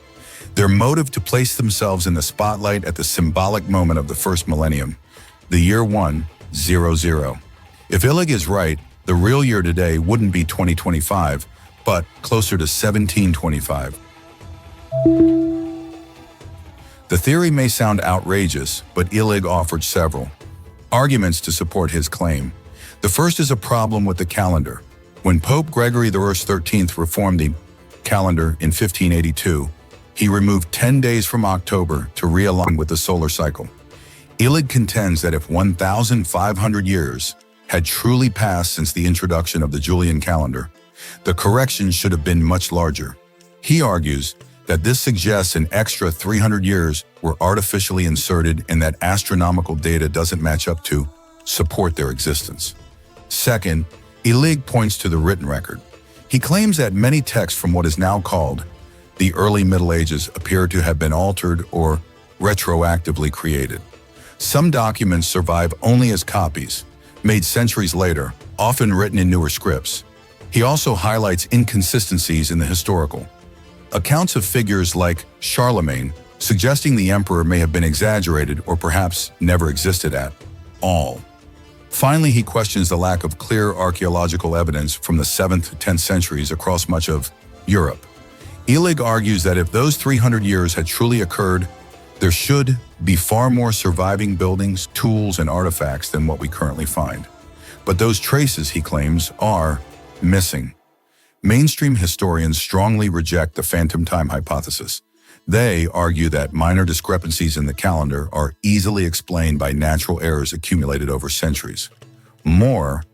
Their motive to place themselves in the spotlight at the symbolic moment of the first millennium, the year 100. If Illig is right, the real year today wouldn't be 2025, but closer to 1725. The theory may sound outrageous, but Illig offered several arguments to support his claim. The first is a problem with the calendar. When Pope Gregory XIII reformed the calendar in 1582, he removed 10 days from October to realign with the solar cycle. Illig contends that if 1,500 years had truly passed since the introduction of the Julian calendar, the correction should have been much larger. He argues that this suggests an extra 300 years were artificially inserted and that astronomical data doesn't match up to support their existence. Second, Illig points to the written record. He claims that many texts from what is now called the early Middle Ages appear to have been altered or retroactively created. Some documents survive only as copies, made centuries later, often written in newer scripts. He also highlights inconsistencies in the historical accounts of figures like Charlemagne, suggesting the emperor may have been exaggerated or perhaps never existed at all. Finally, he questions the lack of clear archaeological evidence from the 7th to 10th centuries across much of Europe. Illig argues that if those 300 years had truly occurred, there should be far more surviving buildings, tools, and artifacts than what we currently find. But those traces, he claims, are missing. Mainstream historians strongly reject the phantom time hypothesis. They argue that minor discrepancies in the calendar are easily explained by natural errors accumulated over centuries. More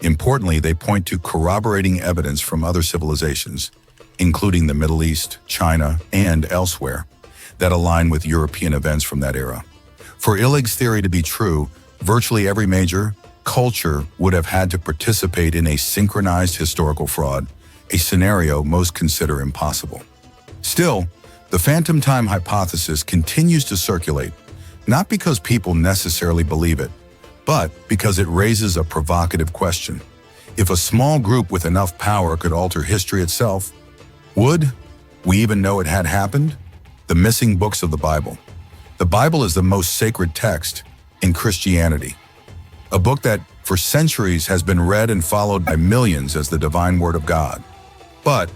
importantly, they point to corroborating evidence from other civilizations, including the Middle East, China, and elsewhere, that align with European events from that era. For Illig's theory to be true, virtually every major culture would have had to participate in a synchronized historical fraud, a scenario most consider impossible. Still, the phantom time hypothesis continues to circulate, not because people necessarily believe it, but because it raises a provocative question. If a small group with enough power could alter history itself, would we even know it had happened? The missing books of the Bible. The Bible is the most sacred text in Christianity, a book that for centuries has been read and followed by millions as the divine word of God. But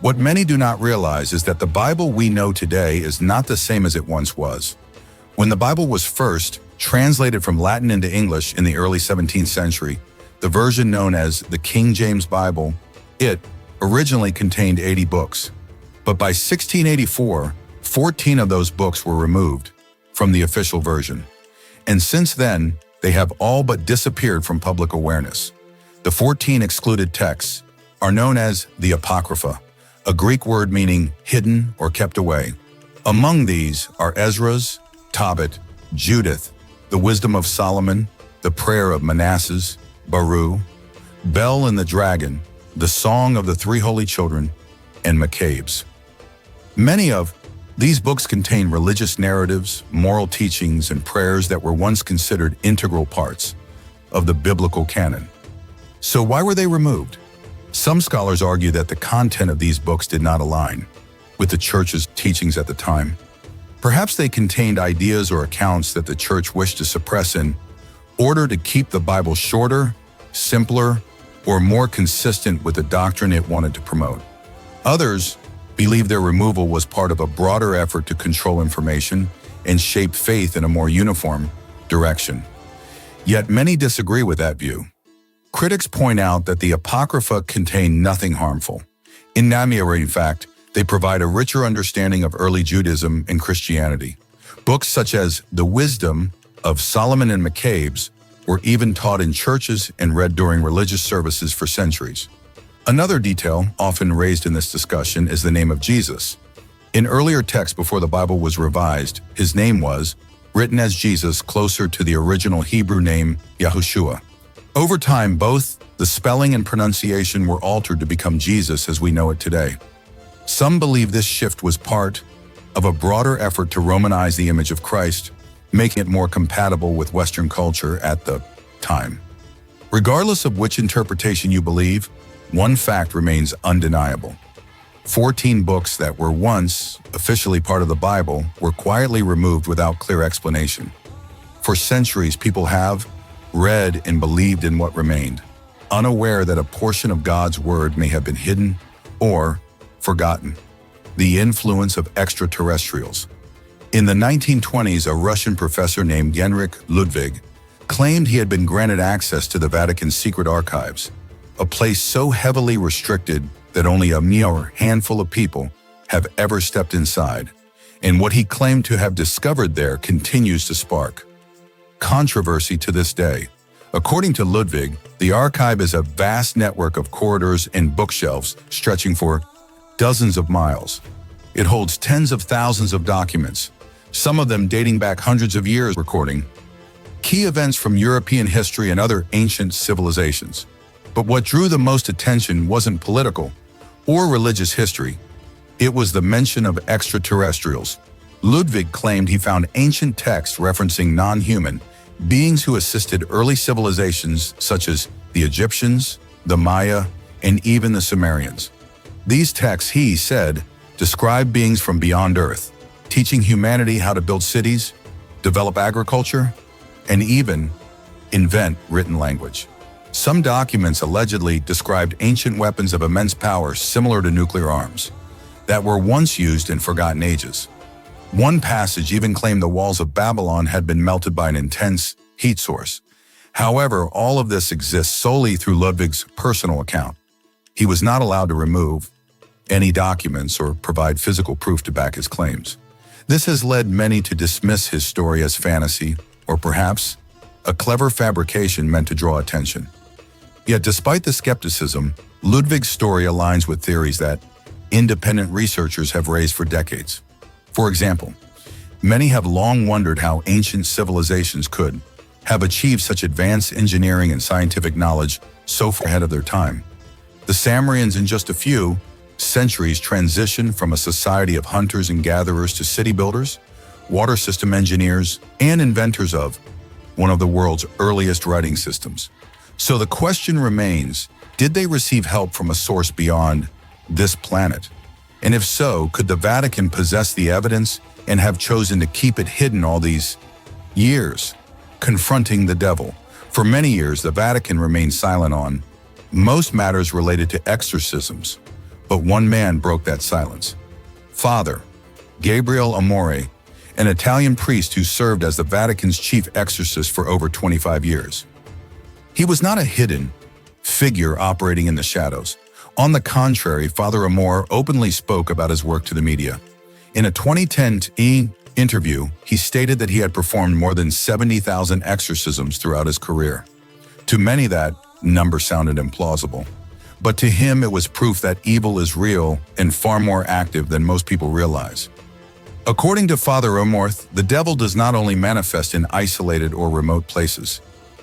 what many do not realize is that the Bible we know today is not the same as it once was. When the Bible was first translated from Latin into English in the early 17th century, the version known as the King James Bible, it originally contained 80 books. But by 1684, 14 of those books were removed from the official version. And since then, They have all but disappeared from public awareness. The 14 excluded texts are known as the Apocrypha, a Greek word meaning hidden or kept away. Among these are Ezra's, Tobit, Judith, the Wisdom of Solomon, the Prayer of Manasseh, Baruch, Bel and the Dragon, the Song of the Three Holy Children, and Maccabees. Many of these books contain religious narratives, moral teachings, and prayers that were once considered integral parts of the biblical canon. So why were they removed? Some scholars argue that the content of these books did not align with the church's teachings at the time. Perhaps they contained ideas or accounts that the church wished to suppress in order to keep the Bible shorter, simpler, or more consistent with the doctrine it wanted to promote. Others believe their removal was part of a broader effort to control information and shape faith in a more uniform direction. Yet many disagree with that view. Critics point out that the Apocrypha contain nothing harmful. In fact, they provide a richer understanding of early Judaism and Christianity. Books such as The Wisdom of Solomon and Maccabees were even taught in churches and read during religious services for centuries. Another detail often raised in this discussion is the name of Jesus. In earlier texts before the Bible was revised, his name was written as Jesus, closer to the original Hebrew name Yahushua. Over time, both the spelling and pronunciation were altered to become Jesus as we know it today. Some believe this shift was part of a broader effort to Romanize the image of Christ, making it more compatible with Western culture at the time. Regardless of which interpretation you believe, one fact remains undeniable. 14 books that were once officially part of the Bible were quietly removed without clear explanation. For centuries, people have read and believed in what remained, unaware that a portion of God's word may have been hidden or forgotten. The influence of extraterrestrials. In the 1920s, a Russian professor named Heinrich Ludwig claimed he had been granted access to the Vatican's secret archives, a place so heavily restricted that only a mere handful of people have ever stepped inside, and what he claimed to have discovered there continues to spark controversy to this day. According to Ludwig, the archive is a vast network of corridors and bookshelves stretching for dozens of miles. It holds tens of thousands of documents, some of them dating back hundreds of years, recording key events from European history and other ancient civilizations. But what drew the most attention wasn't political or religious history. It was the mention of extraterrestrials. Ludwig claimed he found ancient texts referencing non-human beings who assisted early civilizations such as the Egyptians, the Maya, and even the Sumerians. These texts, he said, describe beings from beyond Earth, teaching humanity how to build cities, develop agriculture, and even invent written language. Some documents allegedly described ancient weapons of immense power similar to nuclear arms that were once used in forgotten ages. One passage even claimed the walls of Babylon had been melted by an intense heat source. However, all of this exists solely through Ludwig's personal account. He was not allowed to remove any documents or provide physical proof to back his claims. This has led many to dismiss his story as fantasy, or perhaps a clever fabrication meant to draw attention. Yet despite the skepticism, Ludwig's story aligns with theories that independent researchers have raised for decades. For example, many have long wondered how ancient civilizations could have achieved such advanced engineering and scientific knowledge so far ahead of their time. The Sumerians, in just a few centuries, transitioned from a society of hunters and gatherers to city builders, water system engineers, and inventors of one of the world's earliest writing systems. So the question remains, did they receive help from a source beyond this planet? And if so, could the Vatican possess the evidence and have chosen to keep it hidden all these years? Confronting the devil. For many years, the Vatican remained silent on most matters related to exorcisms, but one man broke that silence. Father Gabriel Amore, an Italian priest who served as the Vatican's chief exorcist for over 25 years. He was not a hidden figure operating in the shadows. On the contrary, Father Amore openly spoke about his work to the media. In a 2010 interview, he stated that he had performed more than 70,000 exorcisms throughout his career. To many, that number sounded implausible. But to him, it was proof that evil is real and far more active than most people realize. According to Father Amorth, the devil does not only manifest in isolated or remote places.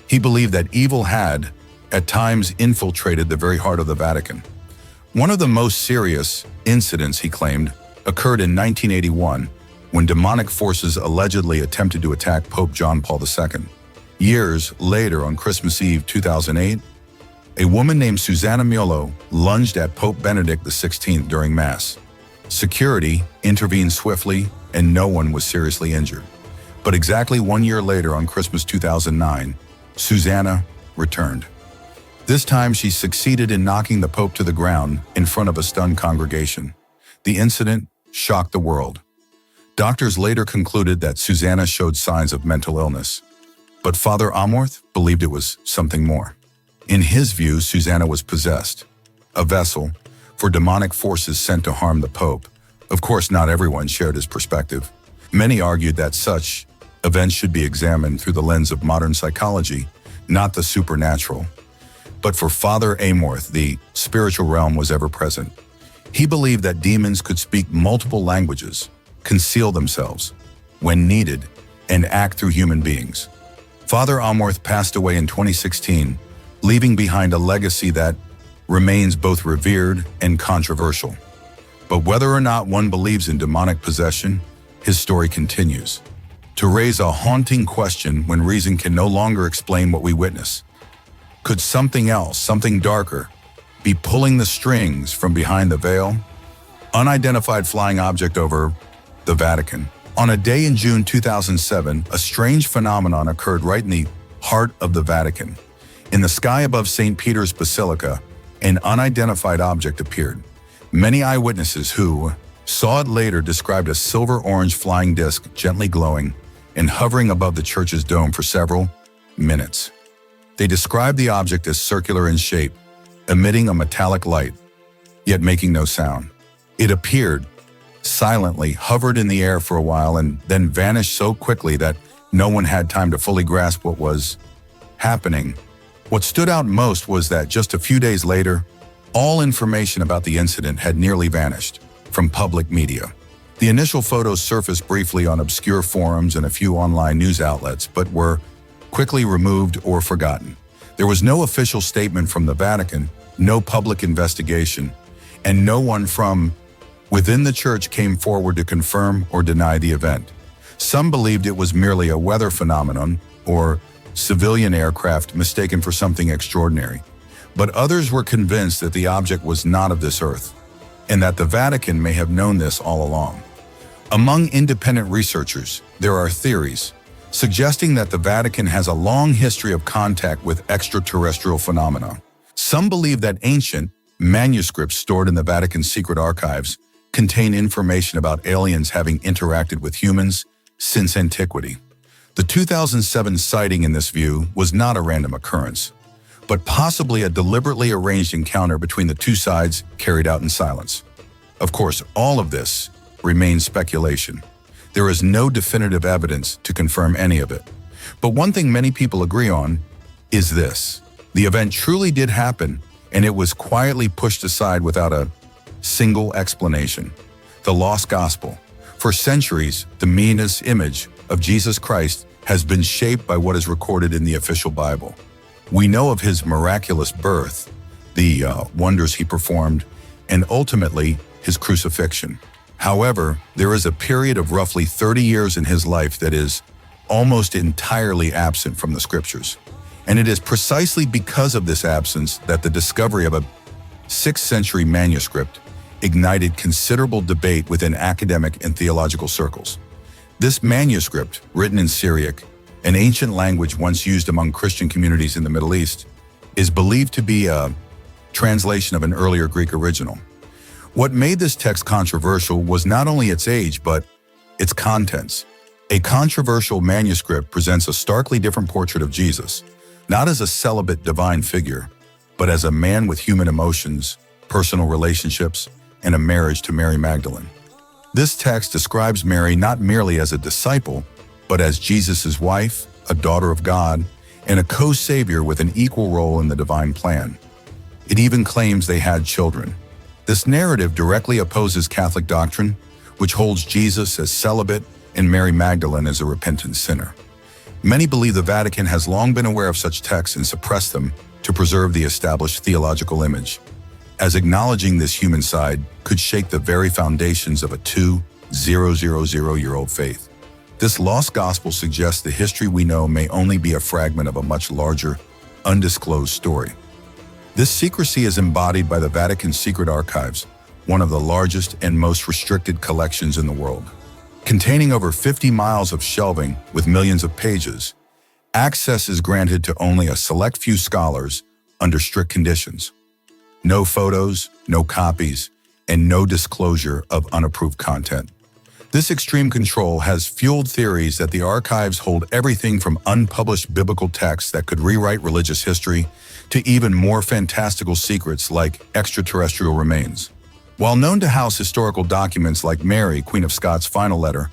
He believed that evil had, at times, infiltrated the very heart of the Vatican. One of the most serious incidents, he claimed, occurred in 1981, when demonic forces allegedly attempted to attack Pope John Paul II. Years later, on Christmas Eve 2008, a woman named Susanna Miolo lunged at Pope Benedict XVI during Mass. Security intervened swiftly, and no one was seriously injured. But exactly 1 year later, on Christmas 2009, Susanna returned. This time, she succeeded in knocking the Pope to the ground in front of a stunned congregation. The incident shocked the world. Doctors later concluded that Susanna showed signs of mental illness. But Father Amorth believed it was something more. In his view, Susanna was possessed, a vessel for demonic forces sent to harm the Pope. Of course, not everyone shared his perspective. Many argued that such events should be examined through the lens of modern psychology, not the supernatural. But for Father Amorth, the spiritual realm was ever present. He believed that demons could speak multiple languages, conceal themselves when needed, and act through human beings. Father Amorth passed away in 2016, leaving behind a legacy that remains both revered and controversial. But whether or not one believes in demonic possession, his story continues to raise a haunting question when reason can no longer explain what we witness. Could something else, something darker, be pulling the strings from behind the veil? Unidentified flying object over the Vatican. On a day in June 2007, a strange phenomenon occurred right in the heart of the Vatican. In the sky above St. Peter's Basilica, an unidentified object appeared. Many eyewitnesses who saw it later described a silver-orange flying disc gently glowing and hovering above the church's dome for several minutes. They described the object as circular in shape, emitting a metallic light, yet making no sound. It appeared silently, hovered in the air for a while, and then vanished so quickly that no one had time to fully grasp what was happening. What stood out most was that just a few days later, all information about the incident had nearly vanished from public media. The initial photos surfaced briefly on obscure forums and a few online news outlets, but were quickly removed or forgotten. There was no official statement from the Vatican, no public investigation, and no one from within the church came forward to confirm or deny the event. Some believed it was merely a weather phenomenon or civilian aircraft mistaken for something extraordinary. But others were convinced that the object was not of this earth, and that the Vatican may have known this all along. Among independent researchers, there are theories suggesting that the Vatican has a long history of contact with extraterrestrial phenomena. Some believe that ancient manuscripts stored in the Vatican's secret archives contain information about aliens having interacted with humans since antiquity. The 2007 sighting in this view was not a random occurrence, but possibly a deliberately arranged encounter between the two sides carried out in silence. Of course, all of this remains speculation. There is no definitive evidence to confirm any of it. But one thing many people agree on is this: the event truly did happen, and it was quietly pushed aside without a single explanation. The lost gospel. For centuries, the meanest image of Jesus Christ has been shaped by what is recorded in the official Bible. We know of his miraculous birth, the wonders he performed, and ultimately his crucifixion. However, there is a period of roughly 30 years in his life that is almost entirely absent from the scriptures. And it is precisely because of this absence that the discovery of a 6th century manuscript ignited considerable debate within academic and theological circles. This manuscript, written in Syriac, an ancient language once used among Christian communities in the Middle East, is believed to be a translation of an earlier Greek original. What made this text controversial was not only its age, but its contents. A controversial manuscript presents a starkly different portrait of Jesus, not as a celibate divine figure, but as a man with human emotions, personal relationships, and a marriage to Mary Magdalene. This text describes Mary not merely as a disciple, but as Jesus' wife, a daughter of God, and a co-savior with an equal role in the divine plan. It even claims they had children. This narrative directly opposes Catholic doctrine, which holds Jesus as celibate and Mary Magdalene as a repentant sinner. Many believe the Vatican has long been aware of such texts and suppressed them to preserve the established theological image, as acknowledging this human side could shake the very foundations of a 2,000-year-old faith. This lost gospel suggests the history we know may only be a fragment of a much larger, undisclosed story. This secrecy is embodied by the Vatican's secret archives, one of the largest and most restricted collections in the world. Containing over 50 miles of shelving with millions of pages, access is granted to only a select few scholars under strict conditions. No photos, no copies, and no disclosure of unapproved content. This extreme control has fueled theories that the archives hold everything from unpublished biblical texts that could rewrite religious history to even more fantastical secrets like extraterrestrial remains. While known to house historical documents like Mary, Queen of Scots' final letter,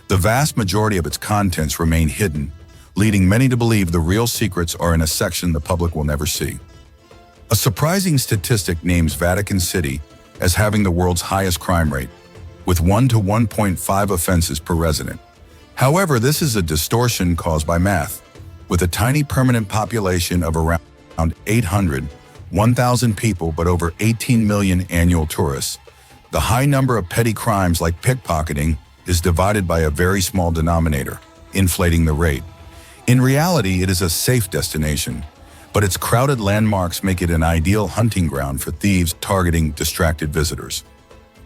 the vast majority of its contents remain hidden, leading many to believe the real secrets are in a section the public will never see. A surprising statistic names Vatican City as having the world's highest crime rate, with 1 to 1.5 offenses per resident. However, this is a distortion caused by math. With a tiny permanent population of around 1,000 people but over 18 million annual tourists, the high number of petty crimes like pickpocketing is divided by a very small denominator, inflating the rate. In reality, it is a safe destination, but its crowded landmarks make it an ideal hunting ground for thieves targeting distracted visitors.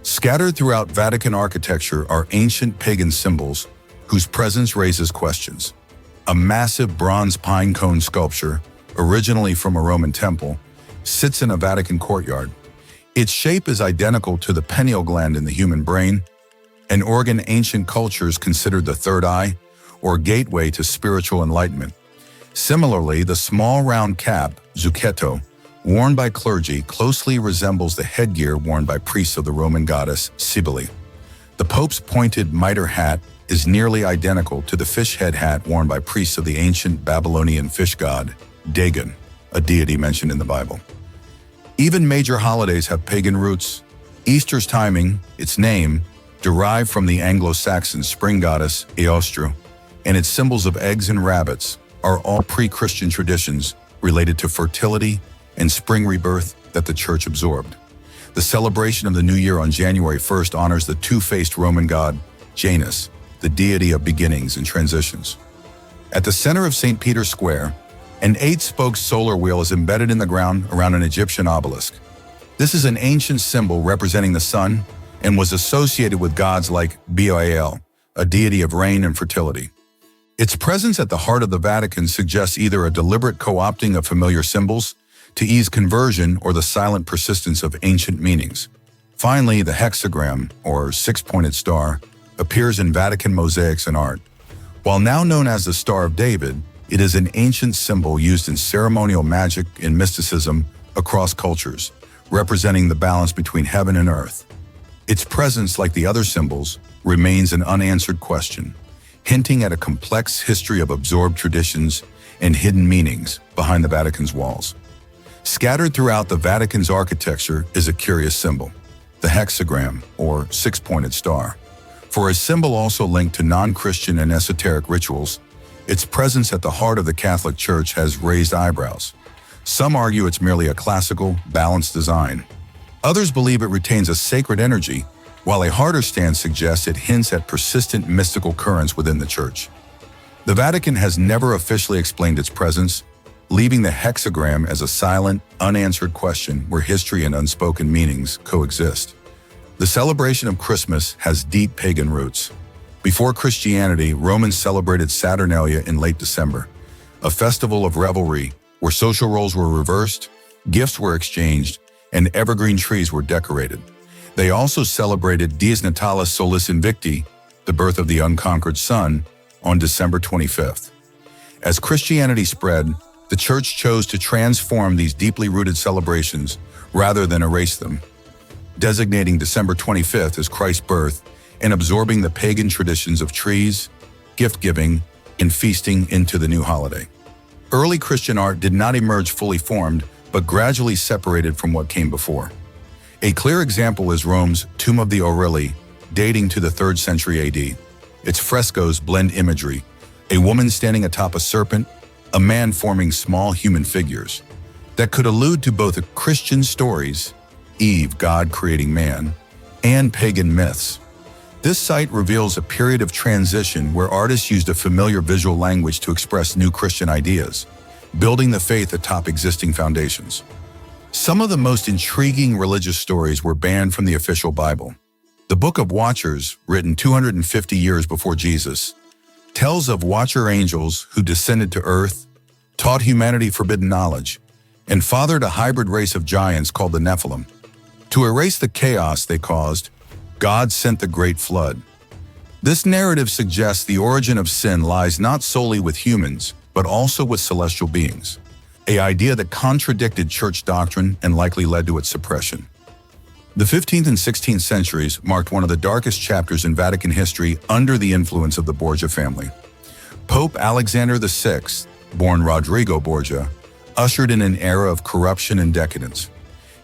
Scattered throughout Vatican architecture are ancient pagan symbols whose presence raises questions. A massive bronze pine cone sculpture, originally from a Roman temple, sits in a Vatican courtyard. Its shape is identical to the pineal gland in the human brain, an organ ancient cultures considered the third eye or gateway to spiritual enlightenment. Similarly, the small round cap, zucchetto, worn by clergy closely resembles the headgear worn by priests of the Roman goddess Cybele. The Pope's pointed mitre hat is nearly identical to the fish head hat worn by priests of the ancient Babylonian fish god, Dagon, a deity mentioned in the Bible. Even major holidays have pagan roots. Easter's timing, its name, derived from the Anglo-Saxon spring goddess Eostru, and its symbols of eggs and rabbits are all pre-Christian traditions related to fertility and spring rebirth that the Church absorbed. The celebration of the New Year on January 1st honors the two-faced Roman god Janus, the deity of beginnings and transitions. At the center of St. Peter's Square, an 8-spoked solar wheel is embedded in the ground around an Egyptian obelisk. This is an ancient symbol representing the sun and was associated with gods like Baal, a deity of rain and fertility. Its presence at the heart of the Vatican suggests either a deliberate co-opting of familiar symbols to ease conversion or the silent persistence of ancient meanings. Finally, the hexagram, or six-pointed star, appears in Vatican mosaics and art. While now known as the Star of David, it is an ancient symbol used in ceremonial magic and mysticism across cultures, representing the balance between heaven and earth. Its presence, like the other symbols, remains an unanswered question, hinting at a complex history of absorbed traditions and hidden meanings behind the Vatican's walls. Scattered throughout the Vatican's architecture is a curious symbol, the hexagram, or six-pointed star. For a symbol also linked to non-Christian and esoteric rituals, its presence at the heart of the Catholic Church has raised eyebrows. Some argue it's merely a classical, balanced design. Others believe it retains a sacred energy, while a harder stance suggests it hints at persistent mystical currents within the Church. The Vatican has never officially explained its presence, leaving the hexagram as a silent, unanswered question where history and unspoken meanings coexist. The celebration of Christmas has deep pagan roots. Before Christianity, Romans celebrated Saturnalia in late December, a festival of revelry where social roles were reversed, gifts were exchanged, and evergreen trees were decorated. They also celebrated Dies Natalis Solis Invicti, the birth of the unconquered sun, on December 25th. As Christianity spread, the Church chose to transform these deeply rooted celebrations rather than erase them, designating December 25th as Christ's birth and absorbing the pagan traditions of trees, gift-giving, and feasting into the new holiday. Early Christian art did not emerge fully formed, but gradually separated from what came before. A clear example is Rome's Tomb of the Aureli, dating to the 3rd century AD. Its frescoes blend imagery: a woman standing atop a serpent, a man forming small human figures, that could allude to both Christian stories, Eve, God creating man, and pagan myths. This site reveals a period of transition where artists used a familiar visual language to express new Christian ideas, building the faith atop existing foundations. Some of the most intriguing religious stories were banned from the official Bible. The Book of Watchers, written 250 years before Jesus, tells of watcher angels who descended to earth, taught humanity forbidden knowledge, and fathered a hybrid race of giants called the Nephilim. To erase the chaos they caused, God sent the Great Flood. This narrative suggests the origin of sin lies not solely with humans, but also with celestial beings, an idea that contradicted church doctrine and likely led to its suppression. The 15th and 16th centuries marked one of the darkest chapters in Vatican history under the influence of the Borgia family. Pope Alexander VI, born Rodrigo Borgia, ushered in an era of corruption and decadence.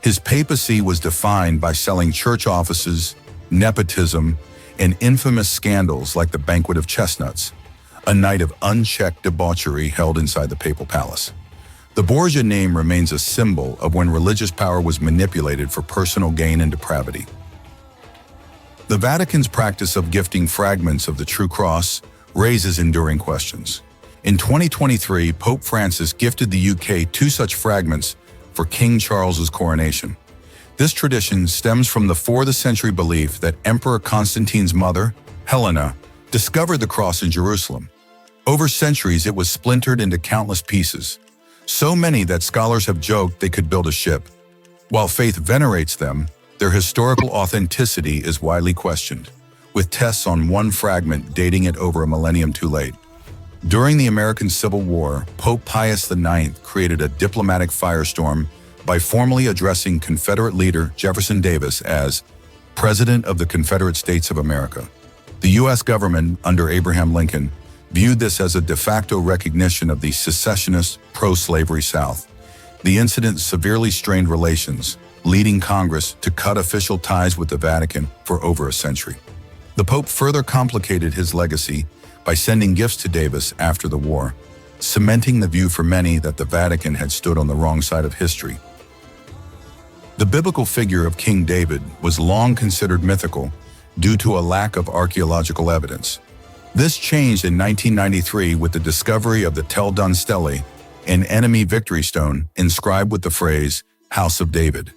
His papacy was defined by selling church offices, nepotism, and infamous scandals like the Banquet of Chestnuts, a night of unchecked debauchery held inside the papal palace. The Borgia name remains a symbol of when religious power was manipulated for personal gain and depravity. The Vatican's practice of gifting fragments of the true cross raises enduring questions. In 2023, Pope Francis gifted the UK 2 such fragments for King Charles's coronation. This tradition stems from the 4th century belief that Emperor Constantine's mother, Helena, discovered the cross in Jerusalem. Over centuries, it was splintered into countless pieces, so many that scholars have joked they could build a ship. While faith venerates them, their historical authenticity is widely questioned, with tests on one fragment dating it over a millennium too late. During the American Civil War, Pope Pius IX created a diplomatic firestorm by formally addressing Confederate leader Jefferson Davis as President of the Confederate States of America. The U.S. government, under Abraham Lincoln, viewed this as a de facto recognition of the secessionist, pro-slavery South. The incident severely strained relations, leading Congress to cut official ties with the Vatican for over a century. The Pope further complicated his legacy by sending gifts to Davis after the war, cementing the view for many that the Vatican had stood on the wrong side of history. The biblical figure of King David was long considered mythical due to a lack of archaeological evidence. This changed in 1993 with the discovery of the Tel Dun Stele, an enemy victory stone inscribed with the phrase, House of David.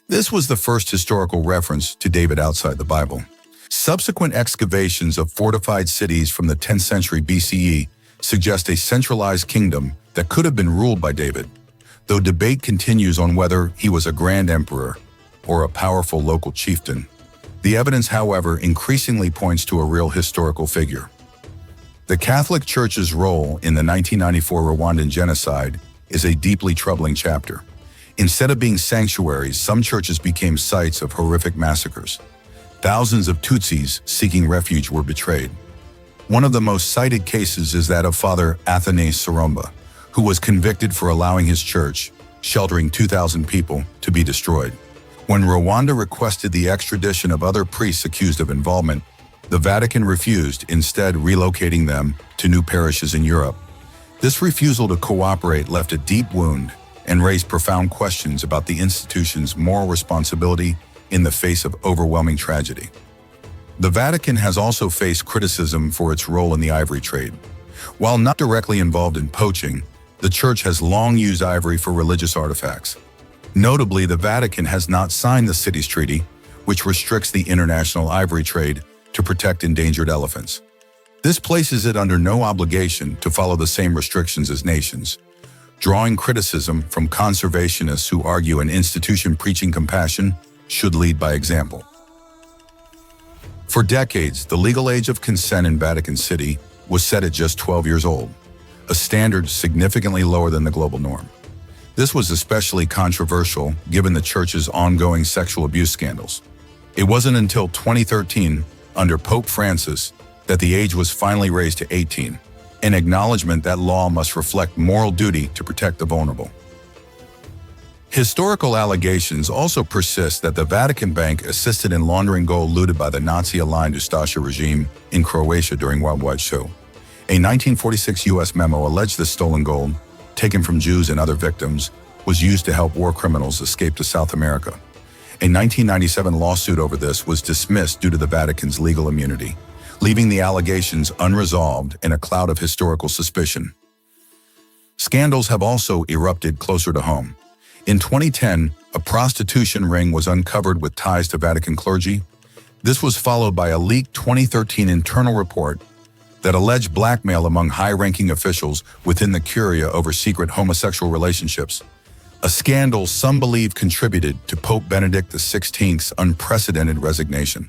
This was the first historical reference to David outside the Bible. Subsequent excavations of fortified cities from the 10th century BCE suggest a centralized kingdom that could have been ruled by David, though debate continues on whether he was a grand emperor or a powerful local chieftain. The evidence, however, increasingly points to a real historical figure. The Catholic Church's role in the 1994 Rwandan genocide is a deeply troubling chapter. Instead of being sanctuaries, some churches became sites of horrific massacres. Thousands of Tutsis seeking refuge were betrayed. One of the most cited cases is that of Father Athanase Saromba, who was convicted for allowing his church, sheltering 2,000 people, to be destroyed. When Rwanda requested the extradition of other priests accused of involvement, the Vatican refused, instead relocating them to new parishes in Europe. This refusal to cooperate left a deep wound and raised profound questions about the institution's moral responsibility in the face of overwhelming tragedy. The Vatican has also faced criticism for its role in the ivory trade. While not directly involved in poaching, the Church has long used ivory for religious artifacts. Notably, the Vatican has not signed the Cities Treaty, which restricts the international ivory trade to protect endangered elephants. This places it under no obligation to follow the same restrictions as nations, drawing criticism from conservationists who argue an institution preaching compassion should lead by example. For decades, the legal age of consent in Vatican City was set at just 12 years old, a standard significantly lower than the global norm. This was especially controversial given the Church's ongoing sexual abuse scandals. It wasn't until 2013, under Pope Francis that the age was finally raised to 18, an acknowledgement that law must reflect moral duty to protect the vulnerable. Historical allegations also persist that the Vatican Bank assisted in laundering gold looted by the Nazi-aligned Ustasha regime in Croatia during World War II. A 1946 U.S. memo alleged this stolen gold, taken from Jews and other victims, was used to help war criminals escape to South America. A 1997 lawsuit over this was dismissed due to the Vatican's legal immunity, leaving the allegations unresolved in a cloud of historical suspicion. Scandals have also erupted closer to home. In 2010, a prostitution ring was uncovered with ties to Vatican clergy. This was followed by a leaked 2013 internal report that alleged blackmail among high-ranking officials within the Curia over secret homosexual relationships, a scandal some believe contributed to Pope Benedict XVI's unprecedented resignation.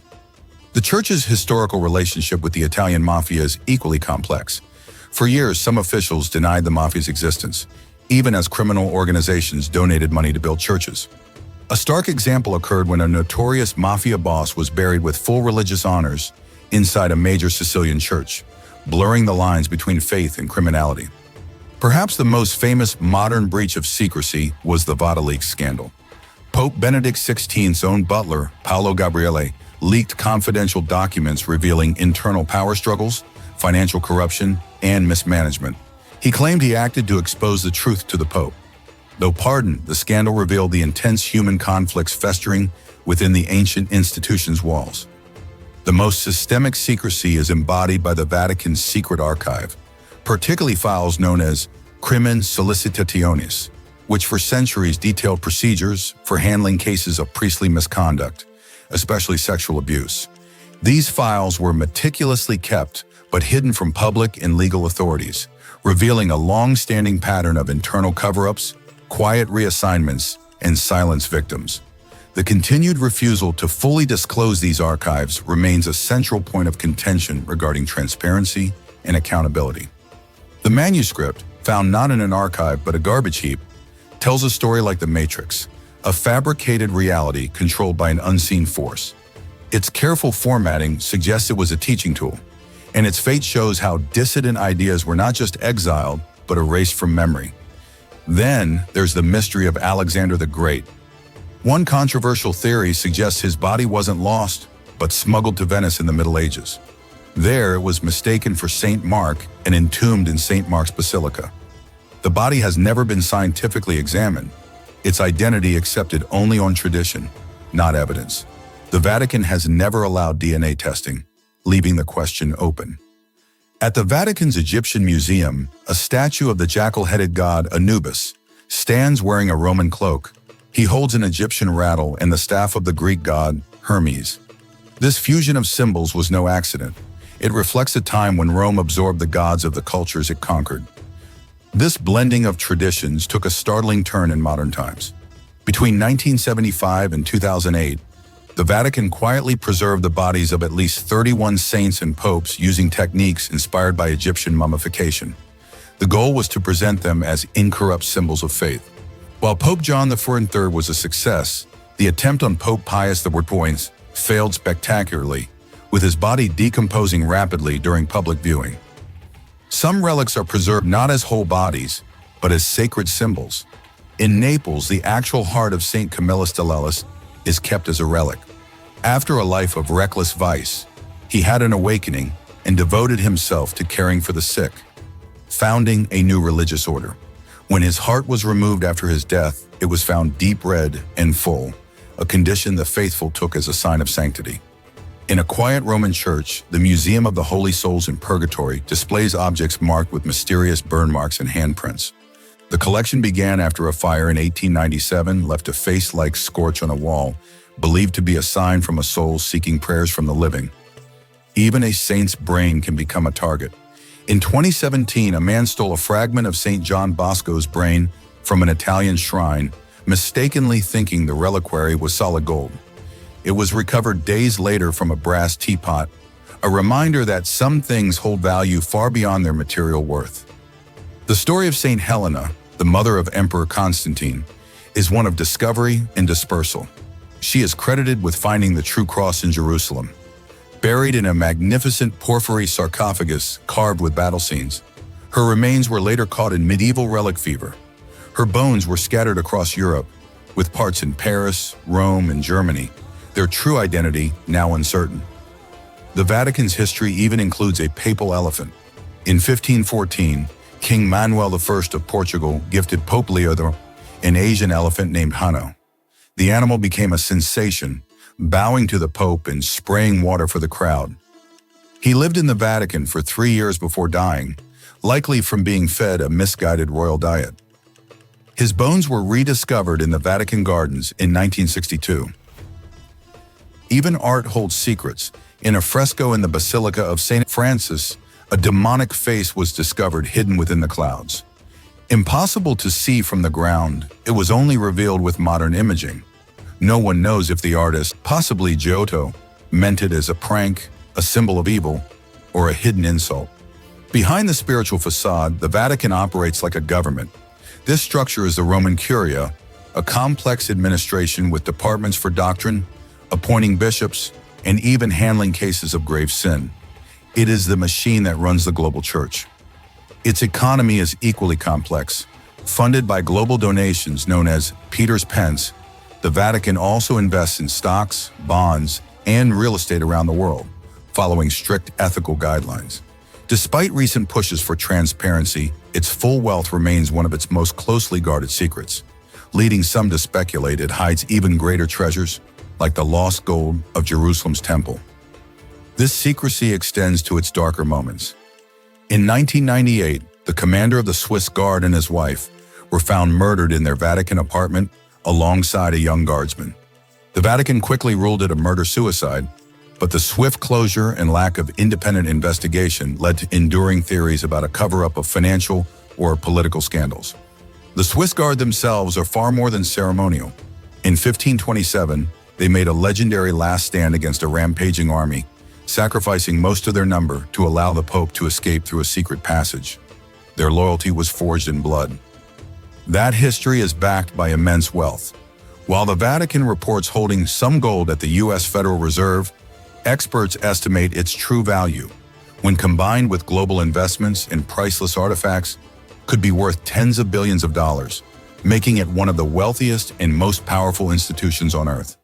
The Church's historical relationship with the Italian mafia is equally complex. For years, some officials denied the mafia's existence, even as criminal organizations donated money to build churches. A stark example occurred when a notorious mafia boss was buried with full religious honors inside a major Sicilian church, blurring the lines between faith and criminality. Perhaps the most famous modern breach of secrecy was the WikiLeaks scandal. Pope Benedict XVI's own butler, Paolo Gabriele, leaked confidential documents revealing internal power struggles, financial corruption, and mismanagement. He claimed he acted to expose the truth to the Pope. Though pardoned, the scandal revealed the intense human conflicts festering within the ancient institution's walls. The most systemic secrecy is embodied by the Vatican's secret archive, particularly files known as Crimen Solicitationis, which for centuries detailed procedures for handling cases of priestly misconduct, especially sexual abuse. These files were meticulously kept but hidden from public and legal authorities, revealing a long-standing pattern of internal cover-ups, quiet reassignments, and silenced victims. The continued refusal to fully disclose these archives remains a central point of contention regarding transparency and accountability. The manuscript, found not in an archive but a garbage heap, tells a story like The Matrix, a fabricated reality controlled by an unseen force. Its careful formatting suggests it was a teaching tool, and its fate shows how dissident ideas were not just exiled, but erased from memory. Then there's the mystery of Alexander the Great. One controversial theory suggests his body wasn't lost, but smuggled to Venice in the Middle Ages. There it was mistaken for Saint Mark and entombed in Saint Mark's Basilica. The body has never been scientifically examined, its identity accepted only on tradition, not evidence. The Vatican has never allowed DNA testing, leaving the question open. At the Vatican's Egyptian Museum, a statue of the jackal-headed god Anubis stands wearing a Roman cloak. He holds an Egyptian rattle and the staff of the Greek god Hermes. This fusion of symbols was no accident. It reflects a time when Rome absorbed the gods of the cultures it conquered. This blending of traditions took a startling turn in modern times. Between 1975 and 2008, the Vatican quietly preserved the bodies of at least 31 saints and popes using techniques inspired by Egyptian mummification. The goal was to present them as incorrupt symbols of faith. While Pope John III was a success, the attempt on Pope Pius XII failed spectacularly, with his body decomposing rapidly during public viewing. Some relics are preserved not as whole bodies, but as sacred symbols. In Naples, the actual heart of St. Camillus de Lellis is kept as a relic. After a life of reckless vice, he had an awakening and devoted himself to caring for the sick, founding a new religious order. When his heart was removed after his death, it was found deep red and full, a condition the faithful took as a sign of sanctity. In a quiet Roman church, the Museum of the Holy Souls in Purgatory displays objects marked with mysterious burn marks and handprints. The collection began after a fire in 1897 left a face-like scorch on a wall, believed to be a sign from a soul seeking prayers from the living. Even a saint's brain can become a target. In 2017, a man stole a fragment of St. John Bosco's brain from an Italian shrine, mistakenly thinking the reliquary was solid gold. It was recovered days later from a brass teapot, a reminder that some things hold value far beyond their material worth. The story of St. Helena, the mother of Emperor Constantine, is one of discovery and dispersal. She is credited with finding the true cross in Jerusalem. buried in a magnificent porphyry sarcophagus carved with battle scenes. Her remains were later caught in medieval relic fever. Her bones were scattered across Europe, with parts in Paris, Rome, and Germany, their true identity now uncertain. The Vatican's history even includes a papal elephant. In 1514, King Manuel I of Portugal gifted Pope Leo XI an Asian elephant named Hano. The animal became a sensation, bowing to the Pope and spraying water for the crowd. He lived in the Vatican for 3 years before dying, likely from being fed a misguided royal diet. His bones were rediscovered in the Vatican Gardens in 1962. Even art holds secrets. In a fresco in the Basilica of St. Francis, a demonic face was discovered hidden within the clouds. Impossible to see from the ground, it was only revealed with modern imaging. No one knows if the artist, possibly Giotto, meant it as a prank, a symbol of evil, or a hidden insult. Behind the spiritual facade, the Vatican operates like a government. This structure is the Roman Curia, a complex administration with departments for doctrine, appointing bishops, and even handling cases of grave sin. It is the machine that runs the global church. Its economy is equally complex. Funded by global donations known as Peter's Pence, the Vatican also invests in stocks, bonds, and real estate around the world, following strict ethical guidelines. Despite recent pushes for transparency, its full wealth remains one of its most closely guarded secrets, leading some to speculate it hides even greater treasures, like the lost gold of Jerusalem's temple. This secrecy extends to its darker moments. In 1998, the commander of the Swiss Guard and his wife were found murdered in their Vatican apartment alongside a young guardsman. The Vatican quickly ruled it a murder-suicide, but the swift closure and lack of independent investigation led to enduring theories about a cover-up of financial or political scandals. The Swiss Guard themselves are far more than ceremonial. In 1527, they made a legendary last stand against a rampaging army, sacrificing most of their number to allow the Pope to escape through a secret passage. Their loyalty was forged in blood. That history is backed by immense wealth. While the Vatican reports holding some gold at the U.S. Federal Reserve, experts estimate its true value, when combined with global investments in priceless artifacts, could be worth tens of billions of dollars, making it one of the wealthiest and most powerful institutions on Earth.